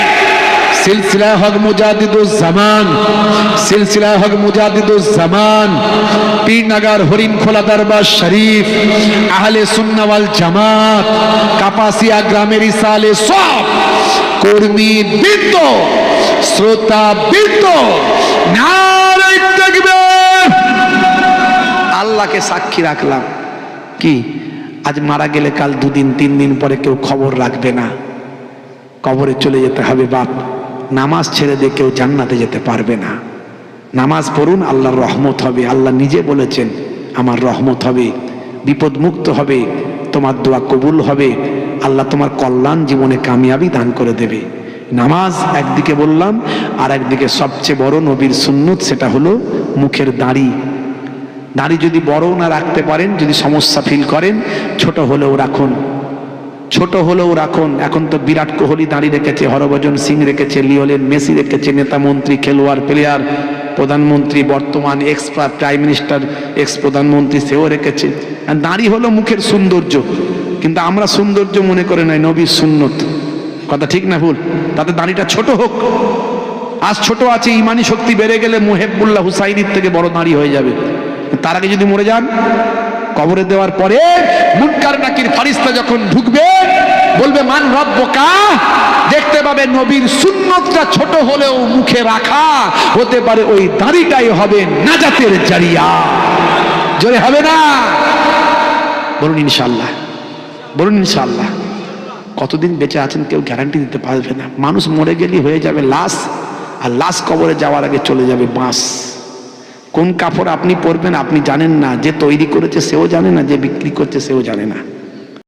সিলসিলা হক মুজাদ্দিদুজ জামান, সিলসিলা হক মুজাদ্দিদুজ জামান, পীরনগর হরিণখোলা দরবার শরীফ, আহলে সুন্নাহ ওয়াল জামাত, কাপাসিয়া গ্রামের ইসালে সব কর্মী বৃন্দ, শ্রোতা বৃন্দ, নারে তাকবীর। আল্লাহকে সাক্ষী রাখলাম কি আজ মারা গেলে কাল 2 দিন 3 দিন পরে কেউ খবর রাখবে না, কবরে চলে যেতে হবে বাপ। নামাজ ছেড়ে দিয়ে কেউ জান্নাতে যেতে পারবে না। নামাজ পড়ুন, আল্লাহর রহমত হবে। আল্লাহ নিজে বলেছেন আমার রহমত হবে, বিপদ মুক্ত হবে, তোমার দোয়া কবুল হবে, আল্লাহ তোমার কল্যাণ জীবনে কামিয়াবি দান করে দেবে। নামাজ একদিকে বললাম, আর একদিকে সবচেয়ে বড় নবীর সুন্নত, সেটা হলো মুখের দাড়ি। দাড়ি যদি বড় না রাখতে পারেন, যদি সমস্যা ফিল করেন, ছোট হলেও রাখুন, ছোট হলেও রাখুন। এখন তো বিরাট কোহলি দাঁড়িয়ে রেখেছে, হরভজন সিং রেখেছে, লিওনেল মেসি রেখেছে, নেতা মন্ত্রী, খেলোয়াড়, প্লেয়ার, প্রধানমন্ত্রী, বর্তমান এক্স প্রাইম মিনিস্টার, এক্স প্রধানমন্ত্রী, সেও রেখেছে। আর দাড়ি হলো মুখের সৌন্দর্য, কিন্তু আমরা সৌন্দর্য মনে করে নাই, নবীর সুন্নত। কথা ঠিক না ভুল? তাতে দাড়িটা ছোট হোক, আজ ছোট আছে, ইমানি শক্তি বেড়ে গেলে মুহিবুল্লাহ হুসাইনির থেকে বড় দাড়ি হয়ে যাবে। তার আগে যদি মরে যান, কবরে দেওয়ার পরে মুনকার নাকির ফারিস্তা যখন ঢুকবে, বলবে মান রব্বুকা, দেখতে পাবে নবীর সুন্নতটা ছোট হলেও মুখে রাখা, হতে পারে ওই দাড়িটাই হবে নাজাতের জারিয়া। জোরে হবে না? বলুন ইনশাআল্লাহ, বলুন ইনশাআল্লাহ। কতদিন বেঁচে আছেন কেউ গ্যারান্টি দিতে পারবে না। মানুষ মরে গেলেই হয়ে যাবে লাশ, আর লাশ কবরে যাওয়ার আগে চলে যাবে বাঁশ। কোন কাপড় আপনি পরবেন আপনি জানেন না, যে তৈরি করেছে সেও জানে না, যে বিক্রি করছে সেও জানে না।